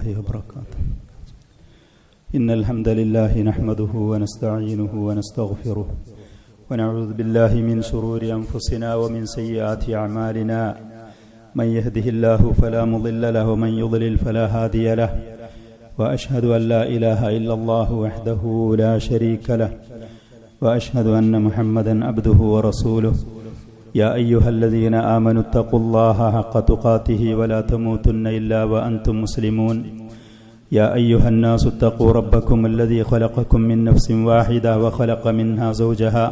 الله وبركاته. إن الحمد لله نحمده ونستعينه ونستغفره ونعوذ بالله من شرور أنفسنا ومن سيئات أعمالنا. من يهده الله فلا مضل له ومن يضلل فلا هادي له. وأشهد أن لا إله إلا الله وحده لا شريك له وأشهد أن محمدا عبده ورسوله. يا أيها الذين آمنوا اتقوا الله حق تقاته ولا تموتن إلا وأنتم مسلمون. يا أيها الناس اتقوا ربكم الذي خلقكم من نفس واحدة وخلق منها زوجها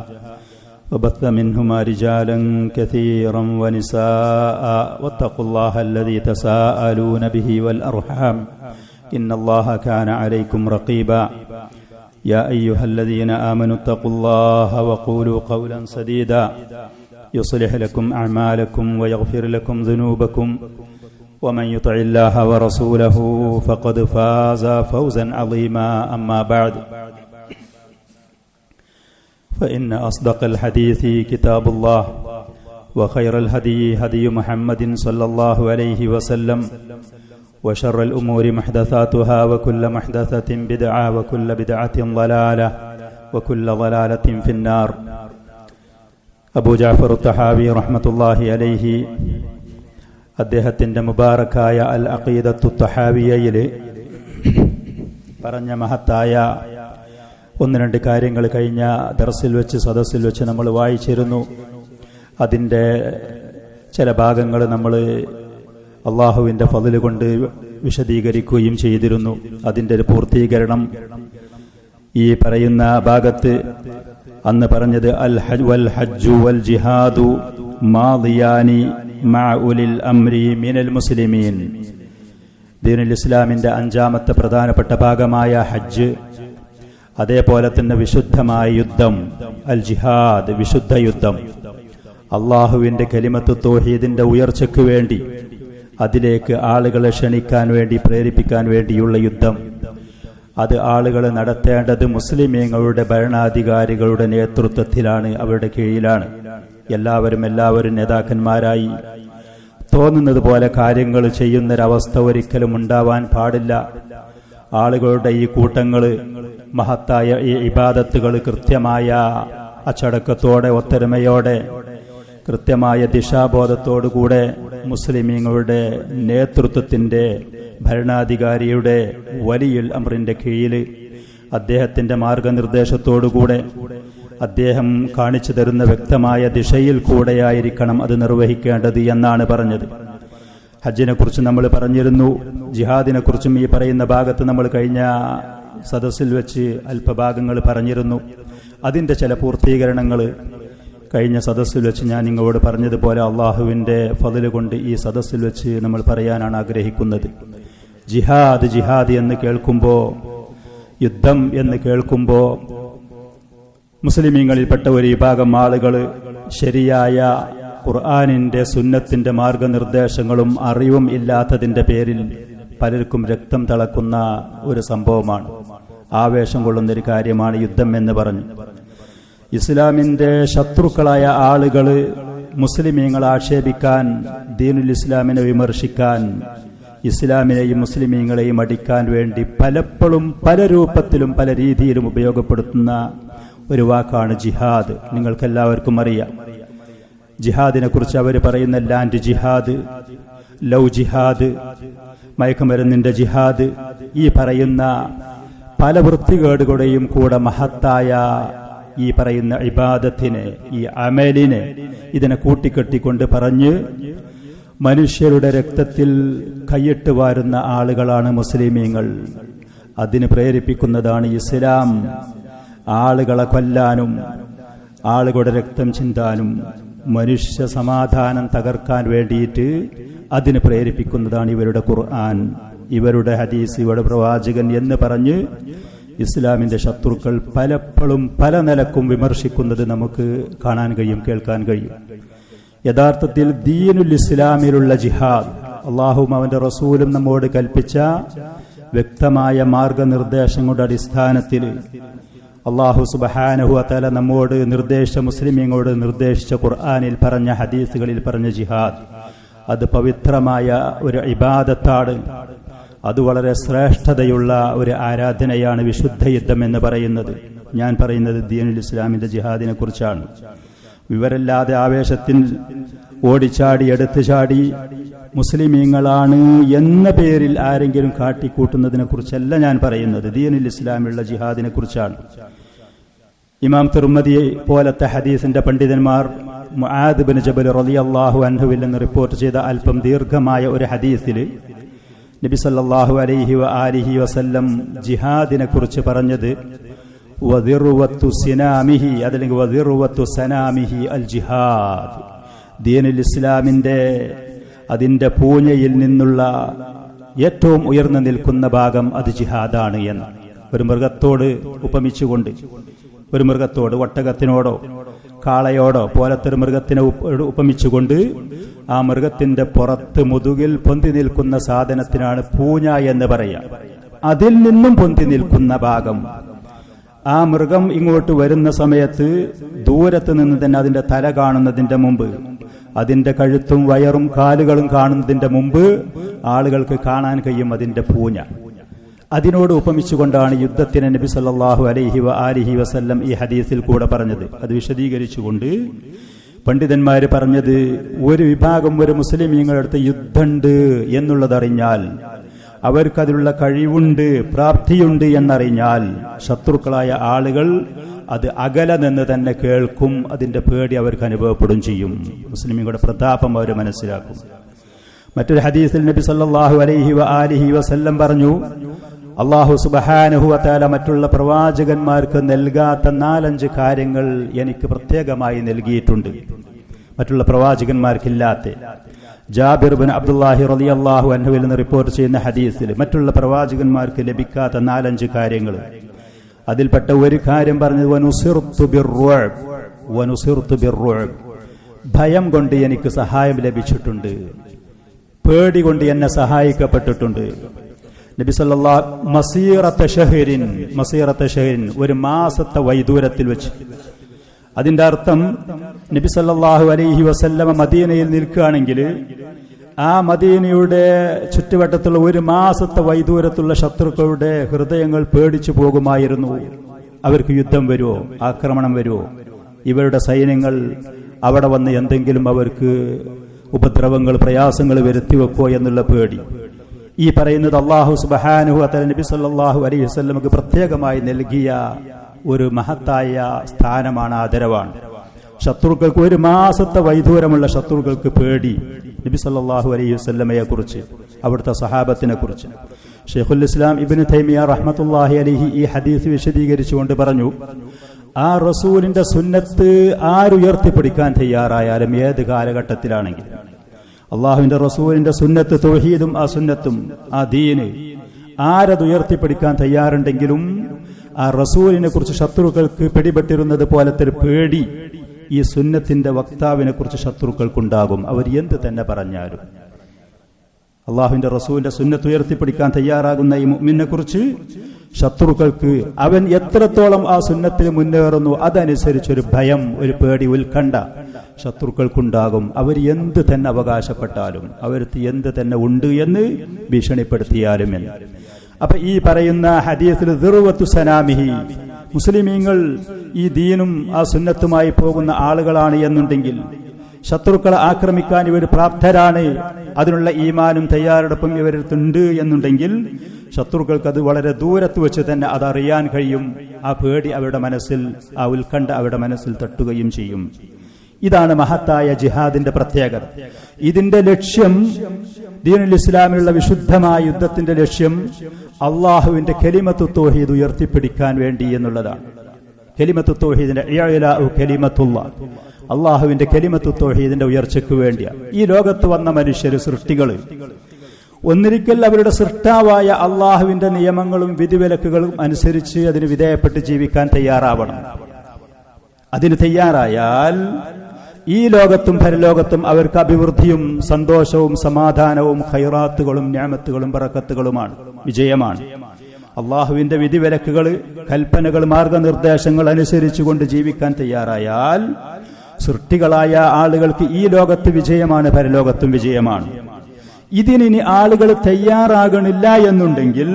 وبث منهما رجالا كثيرا ونساء واتقوا الله الذي تساءلون به والأرحام إن الله كان عليكم رقيبا. يا أيها الذين آمنوا اتقوا الله وقولوا قولا سديدا يصلح لكم أعمالكم ويغفر لكم ذنوبكم ومن يطع الله ورسوله فقد فاز فوزا عظيما. أما بعد فإن أصدق الحديث كتاب الله وخير الهدي هدي محمد صلى الله عليه وسلم وشر الأمور محدثاتها وكل محدثة بدعة وكل بدعة ضلالة وكل ضلالة في النار. അബൂ ജഅഫർ തഹാവി റഹ്മത്തുള്ളാഹി അലൈഹി അദ്ദേഹത്തിൻ്റെ മുബാറക്കായ അൽ അഖീദത്തു തഹാവിയയിൽ പറഞ്ഞ മഹത്തായ ഒന്ന് രണ്ട് കാര്യങ്ങൾ കഴിഞ്ഞ ദർസിൽ വെച്ച് സദസ്സിൽ വെച്ച് നമ്മൾ വായിച്ചിരുന്നു. അതിൻ്റെ ചില ഭാഗങ്ങൾ നമ്മൾ അള്ളാഹുവിൻ്റെ ഫضل കൊണ്ട് വിശദീകരിക്കുകയും ചെയ്തിരുന്നു. അതിൻ്റെ ഒരു പൂർത്തീകരണം ഈ പറയുന്ന ഭാഗത്ത് അന്ന് പറഞ്ഞത് അൽ ഹജ്ജു വൽ ജിഹാദു മാദിയാനി മഅ ഉലിൽ അംരി മിനൽ മുസ്ലിമീൻ. ദീനുൽ ഇസ്ലാമിന്റെ അഞ്ചാമത്തെ പ്രധാനപ്പെട്ട ഭാഗമായ ഹജ്ജ്, അതേപോലെ തന്നെ വിശുദ്ധമായ യുദ്ധം അൽ ജിഹാദ്, വിശുദ്ധ യുദ്ധം, അള്ളാഹുവിന്റെ കലിമത്ത് തൗഹീദിന്റെ ഉയർച്ചയ്ക്ക് വേണ്ടി അതിലേക്ക് ആളുകളെ ക്ഷണിക്കാൻ വേണ്ടി പ്രേരിപ്പിക്കാൻ വേണ്ടിയുള്ള യുദ്ധം. അത് ആളുകൾ നടത്തേണ്ടത് മുസ്ലിമീങ്ങളുടെ ഭരണാധികാരികളുടെ നേതൃത്വത്തിലാണ്, അവരുടെ കീഴിലാണ്. എല്ലാവരും നേതാക്കന്മാരായി തോന്നുന്നത് പോലെ കാര്യങ്ങൾ ചെയ്യുന്നൊരവസ്ഥ ഒരിക്കലും ഉണ്ടാവാൻ പാടില്ല. ആളുകളുടെ ഈ കൂട്ടങ്ങൾ മഹത്തായ ഈ ഇബാദത്തുകൾ കൃത്യമായ അച്ചടക്കത്തോടെ ഒത്തൊരുമയോടെ കൃത്യമായ ദിശാബോധത്തോടുകൂടെ മുസ്ലിമീങ്ങളുടെ നേതൃത്വത്തിന്റെ ഭരണാധികാരിയുടെ വലിയുൽ അംറിന്റെ കീഴിൽ അദ്ദേഹത്തിന്റെ മാർഗനിർദ്ദേശത്തോടുകൂടെ അദ്ദേഹം കാണിച്ചു തരുന്ന വ്യക്തമായ ദിശയിൽ കൂടെയായിരിക്കണം അത് നിർവഹിക്കേണ്ടത് എന്നാണ് പറഞ്ഞത്. ഹജ്ജിനെ കുറിച്ച് നമ്മൾ പറഞ്ഞിരുന്നു. ജിഹാദിനെ കുറിച്ചും ഈ പറയുന്ന ഭാഗത്ത് നമ്മൾ കഴിഞ്ഞ സദസ്സിൽ വെച്ച് അല്പഭാഗങ്ങൾ പറഞ്ഞിരുന്നു. അതിന്റെ ചില പൂർത്തീകരണങ്ങൾ കഴിഞ്ഞ സദസ്സിൽ വെച്ച് ഞാൻ നിങ്ങളോട് പറഞ്ഞതുപോലെ അള്ളാഹുവിന്റെ ഫضل കൊണ്ട് ഈ സദസ്സിൽ വെച്ച് നമ്മൾ പറയാനാണ് ആഗ്രഹിക്കുന്നത്. ജിഹാദ് ജിഹാദ് എന്ന് കേൾക്കുമ്പോൾ, യുദ്ധം എന്ന് കേൾക്കുമ്പോൾ മുസ്ലിമീങ്ങളിൽപ്പെട്ട ഒരു വിഭാഗം ആളുകൾ ശരിയായ ഖുർആനിന്റെ സുന്നത്തിന്റെ മാർഗനിർദ്ദേശങ്ങളും അറിവും ഇല്ലാത്തതിന്റെ പേരിൽ പലർക്കും രക്തം തിളക്കുന്ന ഒരു സംഭവമാണ്, ആവേശം കൊള്ളുന്നൊരു കാര്യമാണ് യുദ്ധം എന്ന് പറഞ്ഞു. ഇസ്ലാമിന്റെ ശത്രുക്കളായ ആളുകൾ മുസ്ലിമീങ്ങളെ ആക്ഷേപിക്കാൻ, ദീനുൽ ഇസ്ലാമിനെ വിമർശിക്കാൻ, ഇസ്ലാമിനെയും മുസ്ലിമീങ്ങളെയും അടിക്കാൻ വേണ്ടി പലപ്പോഴും പല രൂപത്തിലും പല രീതിയിലും ഉപയോഗപ്പെടുത്തുന്ന ഒരു വാക്കാണ് ജിഹാദ്. നിങ്ങൾക്കെല്ലാവർക്കും അറിയാം ജിഹാദിനെ കുറിച്ച് അവർ പറയുന്ന ലാൻഡ് ജിഹാദ്, ലവ് ജിഹാദ്, മയക്കുമരുന്നിന്റെ ജിഹാദ്, ഈ പറയുന്ന പല വൃത്തികേടുകളുടെയും കൂടെ മഹത്തായ ഈ പറയുന്ന ഇബാദത്തിനെ, ഈ അമലിനെ, ഇതിനെ കൂട്ടിക്കെട്ടിക്കൊണ്ട് പറഞ്ഞ് മനുഷ്യരുടെ രക്തത്തിൽ കൈയിട്ട് വാരുന്ന ആളുകളാണ് മുസ്ലിമീങ്ങൾ. അതിന് പ്രേരിപ്പിക്കുന്നതാണ് ഇസ്ലാം. ആളുകളെ കൊല്ലാനും ആളുകളുടെ രക്തം ചിന്താനും മനുഷ്യ സമാധാനം തകർക്കാൻ വേണ്ടിയിട്ട് അതിന് പ്രേരിപ്പിക്കുന്നതാണ് ഇവരുടെ ഖുർആൻ, ഇവരുടെ ഹദീസ്, ഇവരുടെ പ്രവാചകൻ എന്ന് പറഞ്ഞ് ഇസ്ലാമിന്റെ ശത്രുക്കൾ പലപ്പോഴും പല നിലക്കും വിമർശിക്കുന്നത് നമുക്ക് കാണാൻ കഴിയും, കേൾക്കാൻ കഴിയും. യഥാർത്ഥത്തിൽ ദീനുൽ ഇസ്ലാമിലുള്ള ജിഹാദ്, അള്ളാഹുവും അവന്റെ റസൂലും നമ്മോട് കൽപ്പിച്ച വ്യക്തമായ മാർഗനിർദ്ദേശങ്ങളുടെ അടിസ്ഥാനത്തിൽ അള്ളാഹു സുബ്ഹാനഹു വ തആല നമ്മോട് മുസ്ലിമീങ്ങളോട് നിർദ്ദേശിച്ച ഖുർആനിൽ പറഞ്ഞ, ഹദീസുകളിൽ പറഞ്ഞ ജിഹാദ്, അത് പവിത്രമായ ഒരു ഇബാദത്താണ്. അത് വളരെ ശ്രേഷ്ഠതയുള്ള ഒരു ആരാധനയാണ് വിശുദ്ധ യുദ്ധം എന്ന് പറയുന്നത്. ഞാൻ പറയുന്നത് ദീനുൽ ഇസ്ലാമിന്റെ ജിഹാദിനെ കുറിച്ചാണ്. വിവരമില്ലാതെ ആവേശത്തിൽ ഓടിച്ചാടി എടുത്തു ചാടി മുസ്ലിമീങ്ങളാണ് എന്ന പേരിൽ ആരെങ്കിലും കാട്ടിക്കൂട്ടുന്നതിനെ കുറിച്ചല്ല ഞാൻ പറയുന്നത്. ദീനുൽ ഇസ്ലാമിലുള്ള ജിഹാദിനെ കുറിച്ചാണ്. ഇമാം തിർമിദി പോലത്തെ ഹദീസിന്റെ പണ്ഡിതന്മാർ മുആദ് ബിൻ ജബൽ റളിയല്ലാഹു അൻഹുവിൽ നിന്ന് റിപ്പോർട്ട് ചെയ്ത അല്പം ദീർഘമായ ഒരു ഹദീസിൽ നബി സല്ലല്ലാഹു അലൈഹി വആലിഹി വസല്ലം ജിഹാദിനെ കുറിച്ച് പറഞ്ഞത് വദിർവത്തു സിനാമിഹി, അതല്ലെങ്കിൽ വദിർവത്തു സനാമിഹി അൽ ജിഹാദ്, ദീനുൽ ഇസ്ലാമിന്റെ അതിന്റെ പൂഞ്ഞയിൽ നിന്നുള്ള ഏറ്റവും ഉയർന്നു നിൽക്കുന്ന ഭാഗം അത് ജിഹാദാണ് എന്ന് ഒരു മൃഗത്തോട് ഉപമിച്ചുകൊണ്ട്, ഒരു മൃഗത്തോട്, ഒട്ടകത്തിനോടോ കാളയോടോ പോലത്തെ ഒരു മൃഗത്തിനെ ഉപമിച്ചുകൊണ്ട് ആ മൃഗത്തിന്റെ പുറത്ത് മുതുകിൽ പൊന്തി നിൽക്കുന്ന സാധനത്തിനാണ് പൂഞ്ഞ എന്ന് പറയാം. അതിൽ നിന്നും പൊന്തി നിൽക്കുന്ന ഭാഗം, ആ മൃഗം ഇങ്ങോട്ട് വരുന്ന സമയത്ത് ദൂരത്ത് നിന്ന് തന്നെ അതിന്റെ തല കാണുന്നതിന്റെ മുമ്പ്, അതിന്റെ കഴുത്തും വയറും കാലുകളും കാണുന്നതിന്റെ മുമ്പ് ആളുകൾക്ക് കാണാൻ കഴിയും അതിന്റെ പൂഞ്ഞ. അതിനോട് ഉപമിച്ചുകൊണ്ടാണ് യുദ്ധത്തിന് നബി സല്ലല്ലാഹു അലൈഹി വആലിഹി വസല്ലം ഈ ഹദീസിൽ കൂടെ പറഞ്ഞത്. അത് വിശദീകരിച്ചുകൊണ്ട് പണ്ഡിതന്മാര് പറഞ്ഞത്, ഒരു വിഭാഗം ഒരു മുസ്ലിമീങ്ങളടുത്ത് യുദ്ധമുണ്ട് എന്നുള്ളതറിഞ്ഞാൽ, അവർക്കതിലുള്ള കഴിവുണ്ട്, പ്രാപ്തിയുണ്ട് എന്നറിഞ്ഞാൽ ശത്രുക്കളായ ആളുകൾ അത് അകലെ നിന്ന് തന്നെ കേൾക്കും. അതിന്റെ പേടി അവർക്ക് അനുഭവപ്പെടും ചെയ്യും. മുസ്ലിമീങ്ങളുടെ പ്രതാപം അവർ മനസ്സിലാക്കും. മറ്റൊരു ഹദീസിൽ നബി സല്ലല്ലാഹു അലൈഹി വആലിഹി വസല്ലം പറഞ്ഞു, അല്ലാഹു സുബ്ഹാനഹു വ തആല മറ്റുള്ള പ്രവാചകന്മാർക്ക് നൽകാത്ത 4-5 കാര്യങ്ങൾ എനിക്ക് പ്രത്യേകമായി നൽകിയിട്ടുണ്ട്, മറ്റുള്ള പ്രവാചകന്മാർക്കില്ലാത്ത. ജാബിർ ബിൻ അബ്ദുല്ലാഹി റളിയല്ലാഹു അൻഹുവിൽ നിന്ന് റിപ്പോർട്ട് ചെയ്യുന്ന ഹദീസിൽ മറ്റുള്ള പ്രവാചകന്മാർക്ക് ലഭിക്കാത്ത 4-5 കാര്യങ്ങൾ, അതിൽപ്പെട്ട ഒരു കാര്യം പറഞ്ഞത് വനുസിർതു ബിർറുഅബ്, ഭയം കൊണ്ട് എനിക്ക് സഹായം ലഭിച്ചിട്ടുണ്ട്, പേടി കൊണ്ട് എന്നെ സഹായിക്കപ്പെട്ടിട്ടുണ്ട്. നബി സല്ലല്ലാഹു മസീറത ഷഹരിൻ, ഒരു മാസത്തെ വൈദൂരത്തിൽ വെച്ച്. അതിന്റെ അർത്ഥം നബി സല്ലല്ലാഹു അലൈഹി വസല്ലമ മദീനയിൽ നിൽക്കുകയാണെങ്കിൽ ആ മദീനയുടെ ചുറ്റുവട്ടത്തുള്ള ഒരു മാസത്തെ വൈദൂരത്തുള്ള ശത്രുക്കളുടെ ഹൃദയങ്ങൾ പേടിച്ചു പോകുമായിരുന്നു. അവർക്ക് യുദ്ധം വരുമോ, ആക്രമണം വരുമോ, ഇവരുടെ സൈന്യങ്ങൾ അവിടെ വന്ന് എന്തെങ്കിലും അവർക്ക് ഉപദ്രവങ്ങൾ, പ്രയാസങ്ങൾ വരുത്തിവെക്കോ എന്നുള്ള പേടി. ഈ പറയുന്നത് അല്ലാഹു സുബ്ഹാനഹു വ തആല നബി സല്ലല്ലാഹു അലൈഹി വസല്ലമക്ക് പ്രത്യേകമായി നൽകിയ ഒരു മഹത്തായ സ്ഥാനമാണ്, ആദരവാണ്. ശത്രുക്കൾക്ക്, ഒരു മാസത്തെ വൈദൂരമുള്ള ശത്രുക്കൾക്ക് പേടി നബി സല്ലല്ലാഹു അലൈഹി വസല്ലമയെ കുറിച്ച്, അവിടുത്തെ സഹാബത്തിനെ കുറിച്ച്. ശൈഖുൽ ഇസ്ലാം ഇബ്നു തൈമിയ റഹ്മത്തുള്ളാഹി അലൈഹി ഈ ഹദീസ് വിശദീകരിച്ചുകൊണ്ട് പറഞ്ഞു, ആ റസൂലിന്റെ സുന്നത്ത് ആരുയർത്തിപ്പിടിക്കാൻ തയ്യാറായാലും, ഏത് കാലഘട്ടത്തിലാണെങ്കിൽ, അള്ളാഹുവിന്റെ റസൂലിന്റെ സുന്നത്ത്, തൗഹീദും ആ സുന്നത്തും ആ ദീന് ആരത് ഉയർത്തിപ്പിടിക്കാൻ തയ്യാറുണ്ടെങ്കിലും ആ റസൂലിനെ കുറിച്ച് ശത്രുക്കൾക്ക് പിടിപെട്ടിരുന്നത് പോലത്തെ ഒരു പേടി ഈ സുന്നത്തിന്റെ വക്താവിനെ കുറിച്ച് ശത്രുക്കൾക്കുണ്ടാകും. അവർ എന്ത് തന്നെ പറഞ്ഞാലും അള്ളാഹുവിന്റെ റസൂലിന്റെ സുന്നത്ത് ഉയർത്തിപ്പിടിക്കാൻ തയ്യാറാകുന്ന ഈ മുഅ്മിനെ കുറിച്ച് ശത്രുക്കൾക്ക് അവൻ എത്രത്തോളം ആ സുന്നത്തിൽ മുന്നേറുന്നു അതനുസരിച്ചൊരു ഭയം, ഒരു പേടി, ഉത്കണ്ഠ ശത്രുക്കൾക്കുണ്ടാകും. അവർ എന്ത് തന്നെ അവകാശപ്പെട്ടാലും, അവർക്ക് എന്ത് തന്നെ ഉണ്ട് എന്ന് ഭീഷണിപ്പെടുത്തിയാലും എന്ന്. അപ്പൊ ഈ പറയുന്ന ഹദീസിൽ ദിർവത്തു സനാമിഹി, മുസ്ലിമീങ്ങൾ ഈ ദീനും ആ സുന്നത്തുമായി പോകുന്ന ആളുകളാണ് എന്നുണ്ടെങ്കിൽ, ശത്രുക്കളെ ആക്രമിക്കാൻ ഇവർ പ്രാപ്തരാണ്, അതിനുള്ള ഈമാനും തയ്യാറെടുപ്പും ഇവരടുത്തുണ്ട് എന്നുണ്ടെങ്കിൽ ശത്രുക്കൾക്ക് അത് വളരെ ദൂരത്ത് വെച്ച് തന്നെ അതറിയാൻ കഴിയും. ആ പേടി അവരുടെ മനസ്സിൽ, ആ ഉത്കണ്ഠ അവരുടെ മനസ്സിൽ തട്ടുകയും ചെയ്യും. ഇതാണ് മഹത്തായ ജിഹാദിന്റെ പ്രത്യേകത. ഇതിന്റെ ലക്ഷ്യം, ദീനുൽ ഇസ്ലാമിലുള്ള വിശുദ്ധമായ യുദ്ധത്തിന്റെ ലക്ഷ്യം അള്ളാഹുവിന്റെ കലിമത്തു തൗഹീദ് ഉയർത്തിപ്പിടിക്കാൻ വേണ്ടി എന്നുള്ളതാണ്. കലിമത്തു തൗഹീദിന്റെ ഇഅ്ലാഉ കലിമത്തുല്ലാഹ്, അള്ളാഹുവിന്റെ കലിമത്തു തൗഹീദിന്റെ ഉയർച്ചയ്ക്ക് വേണ്ടിയാണ്. ഈ ലോകത്ത് വന്ന മനുഷ്യര്, സൃഷ്ടികള്, ഒന്നിരിക്കൽ അവരുടെ സൃഷ്ടാവായ അള്ളാഹുവിന്റെ നിയമങ്ങളും വിധിവിലക്കുകളും അനുസരിച്ച് അതിന് വിധേയപ്പെട്ട് ജീവിക്കാൻ തയ്യാറാവണം. അതിന് തയ്യാറായാൽ ഈ ലോകത്തും പരലോകത്തും അവർക്ക് അഭിവൃദ്ധിയും സന്തോഷവും സമാധാനവും ഖൈറാത്തുകളും നിഅമത്തുകളും ബറക്കത്തുകളുമാണ്, വിജയമാണ്. അള്ളാഹുവിന്റെ വിധിവിലക്കുകൾ, കൽപ്പനകൾ, മാർഗനിർദ്ദേശങ്ങൾ അനുസരിച്ചുകൊണ്ട് ജീവിക്കാൻ തയ്യാറായാൽ സൃഷ്ടികളായ ആളുകൾക്ക് ഈ ലോകത്ത് വിജയമാണ്, പരലോകത്തും വിജയമാണ്. ഇതിനി ആളുകൾ തയ്യാറാകണില്ല എന്നുണ്ടെങ്കിൽ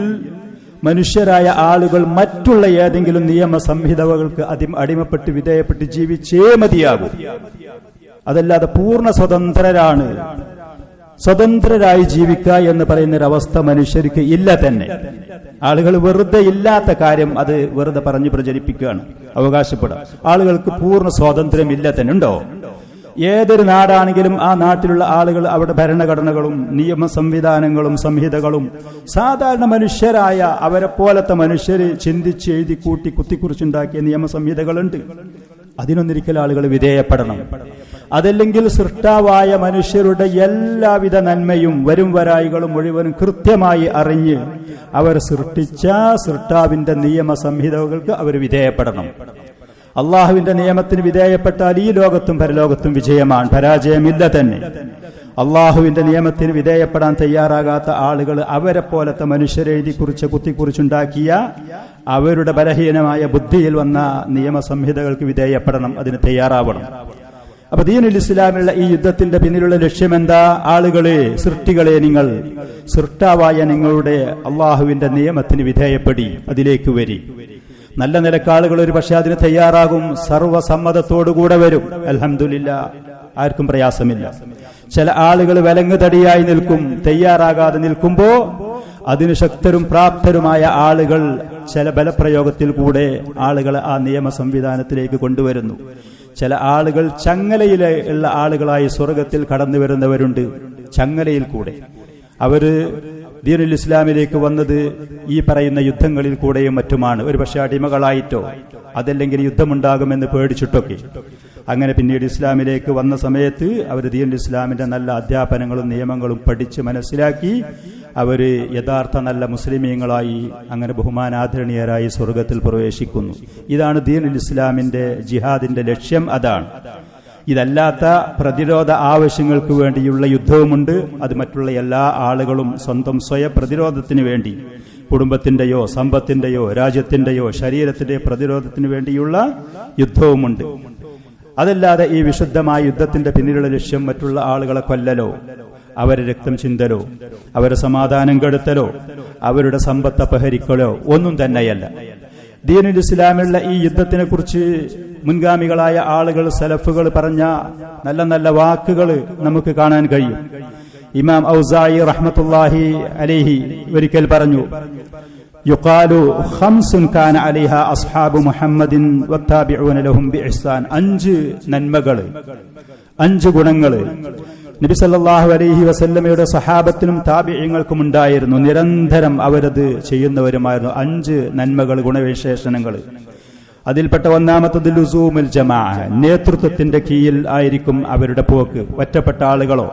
മനുഷ്യരായ ആളുകൾ മറ്റുള്ള ഏതെങ്കിലും നിയമ സംഹിതകൾക്ക് അടിമപ്പെട്ട് വിധേയപ്പെട്ട് ജീവിച്ചേ മതിയാകും. അതല്ലാതെ പൂർണ്ണ സ്വതന്ത്രരായി ജീവിക്കുക എന്ന് പറയുന്നൊരവസ്ഥ മനുഷ്യർക്ക് ഇല്ല തന്നെ. ആളുകൾ വെറുതെ ഇല്ലാത്ത കാര്യം അത് വെറുതെ പറഞ്ഞു പ്രചരിപ്പിക്കുകയാണ്, അവകാശപ്പെടാം. ആളുകൾക്ക് പൂർണ്ണ സ്വാതന്ത്ര്യം ഇല്ല തന്നെ. ഉണ്ടോ? ഏതൊരു നാടാണെങ്കിലും ആ നാട്ടിലുള്ള ആളുകൾ അവിടെ ഭരണഘടനകളും നിയമ സംവിധാനങ്ങളും സംഹിതകളും സാധാരണ മനുഷ്യരായ അവരെ പോലത്തെ മനുഷ്യർ ചിന്തിച്ച് എഴുതി കൂട്ടി കുത്തിക്കുറിച്ചുണ്ടാക്കിയ നിയമ സംഹിതകളുണ്ട്. അതിനൊന്നിരിക്കൽ ആളുകൾ വിധേയപ്പെടണം. അതല്ലെങ്കിൽ സൃഷ്ടാവായ മനുഷ്യരുടെ എല്ലാവിധ നന്മയും വരും വരായികളും മുഴുവനും കൃത്യമായി അറിഞ്ഞ് അവർ സൃഷ്ടിച്ച സൃഷ്ടാവിന്റെ നിയമ സംഹിതകൾക്ക് അവർ വിധേയപ്പെടണം. അള്ളാഹുവിന്റെ നിയമത്തിന് വിധേയപ്പെട്ടാൽ ഈ ലോകത്തും പരലോകത്തും വിജയമാണ്, പരാജയമില്ല തന്നെ. അള്ളാഹുവിന്റെ നിയമത്തിന് വിധേയപ്പെടാൻ തയ്യാറാകാത്ത ആളുകൾ അവരെ പോലത്തെ മനുഷ്യരെഴുതി കുറിച്ച് കുത്തിക്കുറിച്ചുണ്ടാക്കിയ അവരുടെ ബലഹീനമായ ബുദ്ധിയിൽ വന്ന നിയമസംഹിതകൾക്ക് വിധേയപ്പെടണം, അതിന് തയ്യാറാവണം. അപ്പൊ ദീനുൽ ഇസ്ലാമിലുള്ള ഈ യുദ്ധത്തിന്റെ പിന്നിലുള്ള ലക്ഷ്യം എന്താ? ആളുകളെ, സൃഷ്ടികളെ, നിങ്ങൾ സൃഷ്ടാവായ നിങ്ങളുടെ അള്ളാഹുവിന്റെ നിയമത്തിന് വിധേയപ്പെടി, അതിലേക്ക് വരി. നല്ല നിലക്കാളുകൾ ഒരു പക്ഷെ അതിന് തയ്യാറാകും, സർവസമ്മതത്തോടുകൂടെ വരും. അൽഹംദുലില്ലാ, ആർക്കും പ്രയാസമില്ല. ചില ആളുകൾ വിലങ്ങുതടിയായി നിൽക്കും, തയ്യാറാകാതെ നിൽക്കുമ്പോ അതിന് ശക്തരും പ്രാപ്തരുമായ ആളുകൾ ചില ബലപ്രയോഗത്തിൽ കൂടെ ആളുകളെ ആ നിയമ സംവിധാനത്തിലേക്ക് കൊണ്ടുവരുന്നു. ചില ആളുകൾ ചങ്ങലയിലുള്ള ആളുകളായി സ്വർഗത്തിൽ കടന്നു വരുന്നവരുണ്ട്. ചങ്ങലയിൽ കൂടെ അവര് ദീനുൽ ഇസ്ലാമിലേക്ക് വന്നത് ഈ പറയുന്ന യുദ്ധങ്ങളിൽ കൂടെയും മറ്റുമാണ്. ഒരു പക്ഷെ അടിമകളായിട്ടോ അതല്ലെങ്കിൽ യുദ്ധമുണ്ടാകുമെന്ന് പേടിച്ചിട്ടൊക്കെ. അങ്ങനെ പിന്നീട് ഇസ്ലാമിലേക്ക് വന്ന സമയത്ത് അവർ ദീനുൽ ഇസ്ലാമിന്റെ നല്ല അധ്യാപനങ്ങളും നിയമങ്ങളും പഠിച്ച് മനസ്സിലാക്കി അവര് യഥാർത്ഥ നല്ല മുസ്ലിമീങ്ങളായി അങ്ങനെ ബഹുമാനാദരണീയരായി സ്വർഗത്തിൽ പ്രവേശിക്കുന്നു. ഇതാണ് ദീനുൽ ഇസ്ലാമിന്റെ ജിഹാദിന്റെ ലക്ഷ്യം. അതാണ്. ഇതല്ലാത്ത പ്രതിരോധ ആവശ്യങ്ങൾക്ക് വേണ്ടിയുള്ള യുദ്ധവുമുണ്ട്. അത് മറ്റുള്ള എല്ലാ ആളുകളും സ്വന്തം സ്വയം പ്രതിരോധത്തിന് വേണ്ടി, കുടുംബത്തിന്റെയോ സമ്പത്തിന്റെയോ രാജ്യത്തിന്റെയോ ശരീരത്തിന്റെയോ പ്രതിരോധത്തിന് വേണ്ടിയുള്ള യുദ്ധവുമുണ്ട്. അതല്ലാതെ ഈ വിശുദ്ധമായ യുദ്ധത്തിന്റെ പിന്നിലുള്ള ലക്ഷ്യം മറ്റുള്ള ആളുകളെ കൊല്ലലോ, അവരെ രക്തം ചിന്തലോ, അവരെ സമാധാനം കെടുത്തലോ, അവരുടെ സമ്പത്ത് അപഹരിക്കലോ ഒന്നും തന്നെയല്ല. ദീനുൽ ഇസ്ലാമിലുള്ള ഈ യുദ്ധത്തിനെ കുറിച്ച് മുൻഗാമികളായ ആളുകൾ, സലഫുകൾ പറഞ്ഞ നല്ല നല്ല വാക്കുകൾ നമുക്ക് കാണാൻ കഴിയും. ഇമാം ഔസായി റഹ്മത്തുള്ളാഹി അലൈഹി ഒരിക്കൽ പറഞ്ഞു, യുഖാലു ഖംസുൻ കാന അലൈഹ അസ്ഹാബു മുഹമ്മദിൻ വത്താബിഊന ലഹും ബിഇഹ്സാൻ. 5 നന്മകൾ, 5 ഗുണങ്ങൾ നബി സല്ലല്ലാഹു അലൈഹി വസല്ലമയുടെ സഹാബത്തിനും താബിഈങ്ങൾക്കും ഉണ്ടായിരുന്നു. നിരന്തരം അവരത് ചെയ്യുന്നവരുമായിരുന്നു. 5 നന്മകൾ, ഗുണവിശേഷണങ്ങൾ. അതിൽപ്പെട്ട ഒന്നാമത്തത് ലുസൂമുൽ ജമാഅ, നേതൃത്വത്തിന്റെ കീഴിൽ ആയിരിക്കും അവരുടെ പോക്ക്. ഒറ്റപ്പെട്ട ആളുകളോ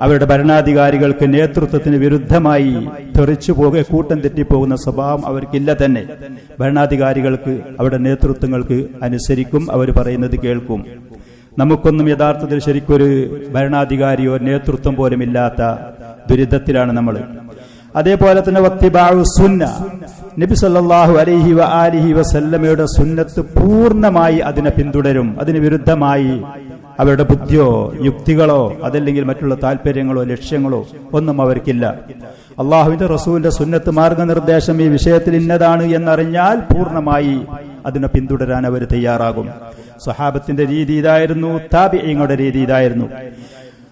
അവരുടെ ഭരണാധികാരികൾക്ക് നേതൃത്വത്തിന് വിരുദ്ധമായി തെറിച്ചു പോകുക, കൂട്ടം തെറ്റിപ്പോകുന്ന സ്വഭാവം അവർക്കില്ല തന്നെ. ഭരണാധികാരികൾക്ക്, അവരുടെ നേതൃത്വങ്ങൾക്ക് അനുസരിക്കും, അവർ പറയുന്നത് കേൾക്കും. നമുക്കൊന്നും യഥാർത്ഥത്തിൽ ശരിക്കൊരു ഭരണാധികാരിയോ നേതൃത്വം പോലും ഇല്ലാത്ത ദുരിതത്തിലാണ് നമ്മൾ. അതേപോലെ തന്നെ വത്തിബാഉ സുന്ന, നബി സല്ലല്ലാഹു അലൈഹി വആലിഹി വസല്ലമയുടെ സുന്നത്ത് പൂർണ്ണമായി അതിനെ പിന്തുടരും. അതിന് വിരുദ്ധമായി അവരുടെ ബുദ്ധിയോ യുക്തികളോ അതല്ലെങ്കിൽ മറ്റുള്ള താല്പര്യങ്ങളോ ലക്ഷ്യങ്ങളോ ഒന്നും അവർക്കില്ല. അള്ളാഹുവിന്റെ റസൂലിന്റെ സുന്നത്ത് മാർഗനിർദ്ദേശം ഈ വിഷയത്തിൽ ഇന്നതാണ് എന്നറിഞ്ഞാൽ പൂർണ്ണമായി അതിനെ പിന്തുടരാൻ അവർ തയ്യാറാകും. സ്വഹാബത്തിന്റെ രീതി ഇതായിരുന്നു, താബിഈങ്ങളുടെ രീതി ഇതായിരുന്നു.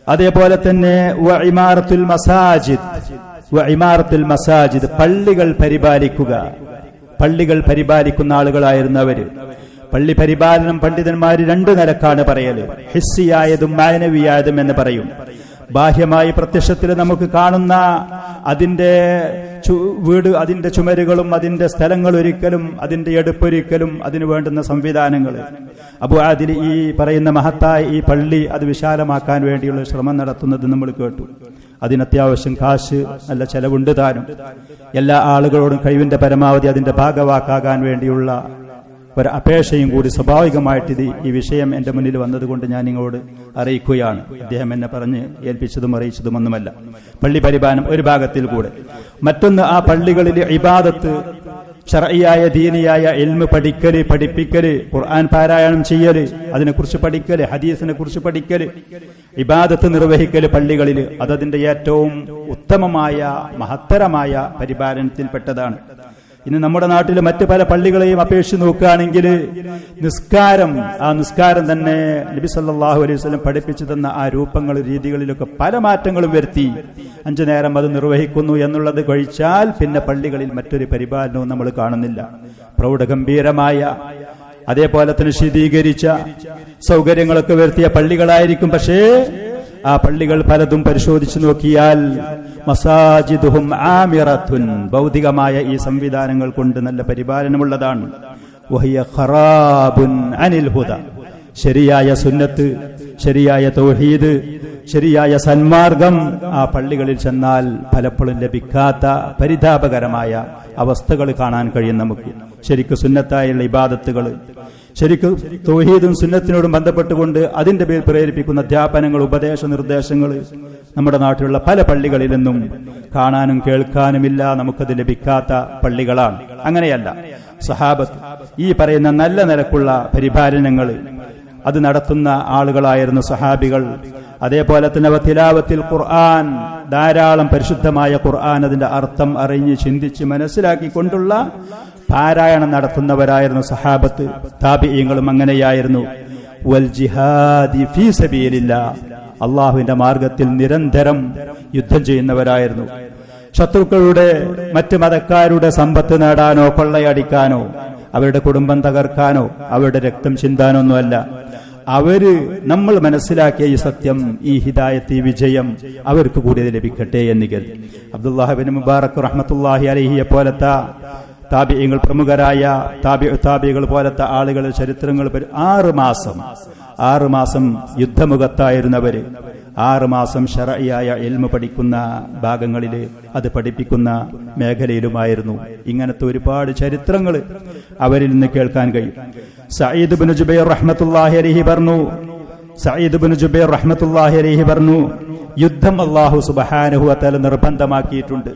അതേപോലെ തന്നെ വഇമാറത്തുൽ മസാജിദ്, പള്ളികൾ പരിപാലിക്കുക. പള്ളികൾ പരിപാലിക്കുന്ന ആളുകളായിരുന്നു അവര്. പള്ളി പരിപാലനം പണ്ഡിതന്മാര് 2 നിലക്കാണ് പറയല്, ഹിസ്സിയായതും മാനവിയായതും എന്ന് പറയും. ബാഹ്യമായി പ്രത്യക്ഷത്തിൽ നമുക്ക് കാണുന്ന അതിന്റെ വീട്, അതിന്റെ ചുമരുകളും അതിന്റെ സ്ഥലങ്ങളൊരിക്കലും, അതിന്റെ എടുപ്പൊരിക്കലും, അതിനു വേണ്ടുന്ന സംവിധാനങ്ങൾ. അബു ആദിൽ ഈ പറയുന്ന മഹത്തായ ഈ പള്ളി അത് വിശാലമാക്കാൻ വേണ്ടിയുള്ള ശ്രമം നടത്തുന്നത് നമ്മൾ കേട്ടു. അതിനത്യാവശ്യം കാശ്, നല്ല ചെലവുണ്ട് താനും. എല്ലാ ആളുകളോടും കഴിവിന്റെ പരമാവധി അതിന്റെ ഭാഗവാക്കാകാൻ വേണ്ടിയുള്ള ഒരു അപേക്ഷയും കൂടി സ്വാഭാവികമായിട്ട് ഈ വിഷയം എന്റെ മുന്നിൽ വന്നതുകൊണ്ട് ഞാൻ നിങ്ങളോട് അറിയിക്കുകയാണ്. അദ്ദേഹം എന്നെ പറഞ്ഞ് ഏൽപ്പിച്ചതും അറിയിച്ചതുമൊന്നുമല്ല. പള്ളി പരിപാലനം ഒരു ഭാഗത്തിൽ കൂടെ. മറ്റൊന്ന്, ആ പള്ളികളിലെ ഇബാദത്ത്, ശർഈയായ ദീനിയായ ഇൽമ് പഠിക്കല്, പഠിപ്പിക്കല്, ഖുർആൻ പാരായണം ചെയ്യല്, അതിനെക്കുറിച്ച് പഠിക്കല്, ഹദീസിനെ കുറിച്ച് പഠിക്കല്, ഇബാദത്ത് നിർവഹിക്കൽ പള്ളികളിൽ അതതിന്റെ ഏറ്റവും ഉത്തമമായ മഹത്തരമായ പരിപാലനത്തിൽപ്പെട്ടതാണ്. ഇന്ന് നമ്മുടെ നാട്ടിൽ മറ്റു പല പള്ളികളെയും അപേക്ഷിച്ച് നോക്കുകയാണെങ്കിൽ ആ നിസ്കാരം തന്നെ നബി സല്ലല്ലാഹു അലൈഹി വസല്ലം പഠിപ്പിച്ചു തന്ന ആ രൂപങ്ങൾ രീതികളിലൊക്കെ പല മാറ്റങ്ങളും വരുത്തി 5 നേരം അത് നിർവഹിക്കുന്നു എന്നുള്ളത് കഴിച്ചാൽ പിന്നെ പള്ളികളിൽ മറ്റൊരു പരിപാലനവും നമ്മൾ കാണുന്നില്ല. പ്രൗഢഗംഭീരമായ അതേപോലെ തന്നെ ശീതീകരിച്ച സൗകര്യങ്ങളൊക്കെ വരുത്തിയ പള്ളികളായിരിക്കും. പക്ഷേ ആ പള്ളികൾ പലതും പരിശോധിച്ചു നോക്കിയാൽ മസാജിദുഹും ആമിറത്തുൻ, ഭൗതികമായ ഈ സംവിധാനങ്ങൾ കൊണ്ട് നല്ല പരിപാലനമുള്ളതാണ്. വഹിയ ഖറാബുൻ അനിൽ ഹുദ, ശരിയായ സുന്നത്ത്, ശരിയായ തൗഹീദ്, ശരിയായ സന്മാർഗം ആ പള്ളികളിൽ ചെന്നാൽ പലപ്പോഴും ലഭിക്കാത്ത പരിതാപകരമായ അവസ്ഥകൾ കാണാൻ കഴിയും നമുക്ക്. ശരിക്കും സുന്നത്തായുള്ള ഇബാദത്തുകൾ, ശരിക്കും തൗഹീദും സുന്നത്തിനോടും ബന്ധപ്പെട്ടുകൊണ്ട് അതിന്റെ പേരിൽ പ്രേരിപ്പിക്കുന്ന അധ്യാപനങ്ങൾ, ഉപദേശ നിർദ്ദേശങ്ങൾ നമ്മുടെ നാട്ടിലുള്ള പല പള്ളികളിൽ നിന്നും കാണാനും കേൾക്കാനുമില്ല. നമുക്കത് ലഭിക്കാത്ത പള്ളികളാണ്. അങ്ങനെയല്ല, സഹാബത്ത് ഈ പറയുന്ന നല്ല നിലക്കുള്ള പരിപാലനങ്ങൾ അത് നടത്തുന്ന ആളുകളായിരുന്നു സഹാബികൾ. അതേപോലെ തന്നെ തിലാവത്തിൽ ഖുർആൻ, ധാരാളം പരിശുദ്ധമായ ഖുർആൻ അതിന്റെ അർത്ഥം അറിഞ്ഞ് ചിന്തിച്ച് മനസ്സിലാക്കിക്കൊണ്ടുള്ള പാരായണം നടത്തുന്നവരായിരുന്നു സഹാബത്ത്. താബിഈങ്ങളും അങ്ങനെയായിരുന്നു. വൽ ജിഹാദി ഫീ സബീലില്ലാഹ്, അള്ളാഹുവിന്റെ മാർഗത്തിൽ നിരന്തരം യുദ്ധം ചെയ്യുന്നവരായിരുന്നു. ശത്രുക്കളുടെ മറ്റ് മതക്കാരുടെ സമ്പത്ത് നേടാനോ കൊള്ളയടിക്കാനോ അവരുടെ കുടുംബം തകർക്കാനോ അവരുടെ രക്തം ചിന്താനൊന്നുമല്ല. നമ്മൾ മനസ്സിലാക്കിയ ഈ സത്യം, ഈ ഹിദായത്ത്, ഈ വിജയം അവർക്ക് കൂടി ലഭിക്കട്ടെ എന്ന് കരുതി. അബ്ദുല്ലാഹ് ഇബ്നു മുബാറക് റഹ്മത്തുള്ളാഹി അലൈഹിയെ പോലത്തെ താബിഈങ്ങൾ, പ്രമുഖരായ താബിഈകൾ പോലത്തെ ആളുകൾ ചരിത്രങ്ങൾ 6 മാസം യുദ്ധമുഖത്തായിരുന്നവര് 6 മാസം ശറഇയായ ഇൽമു പഠിക്കുന്ന ഭാഗങ്ങളിൽ അത് പഠിപ്പിക്കുന്ന മേഖലയിലുമായിരുന്നു. ഇങ്ങനത്തെ ഒരുപാട് ചരിത്രങ്ങൾ അവരിൽ നിന്ന് കേൾക്കാൻ കഴിയും. സഈദ് ഇബ്നു ജുബൈർ റഹ്മത്തുള്ളാഹി അലൈഹി പറഞ്ഞു, യുദ്ധം അല്ലാഹു സുബ്ഹാനഹു വ തആല നിർബന്ധമാക്കിയിട്ടുണ്ട്.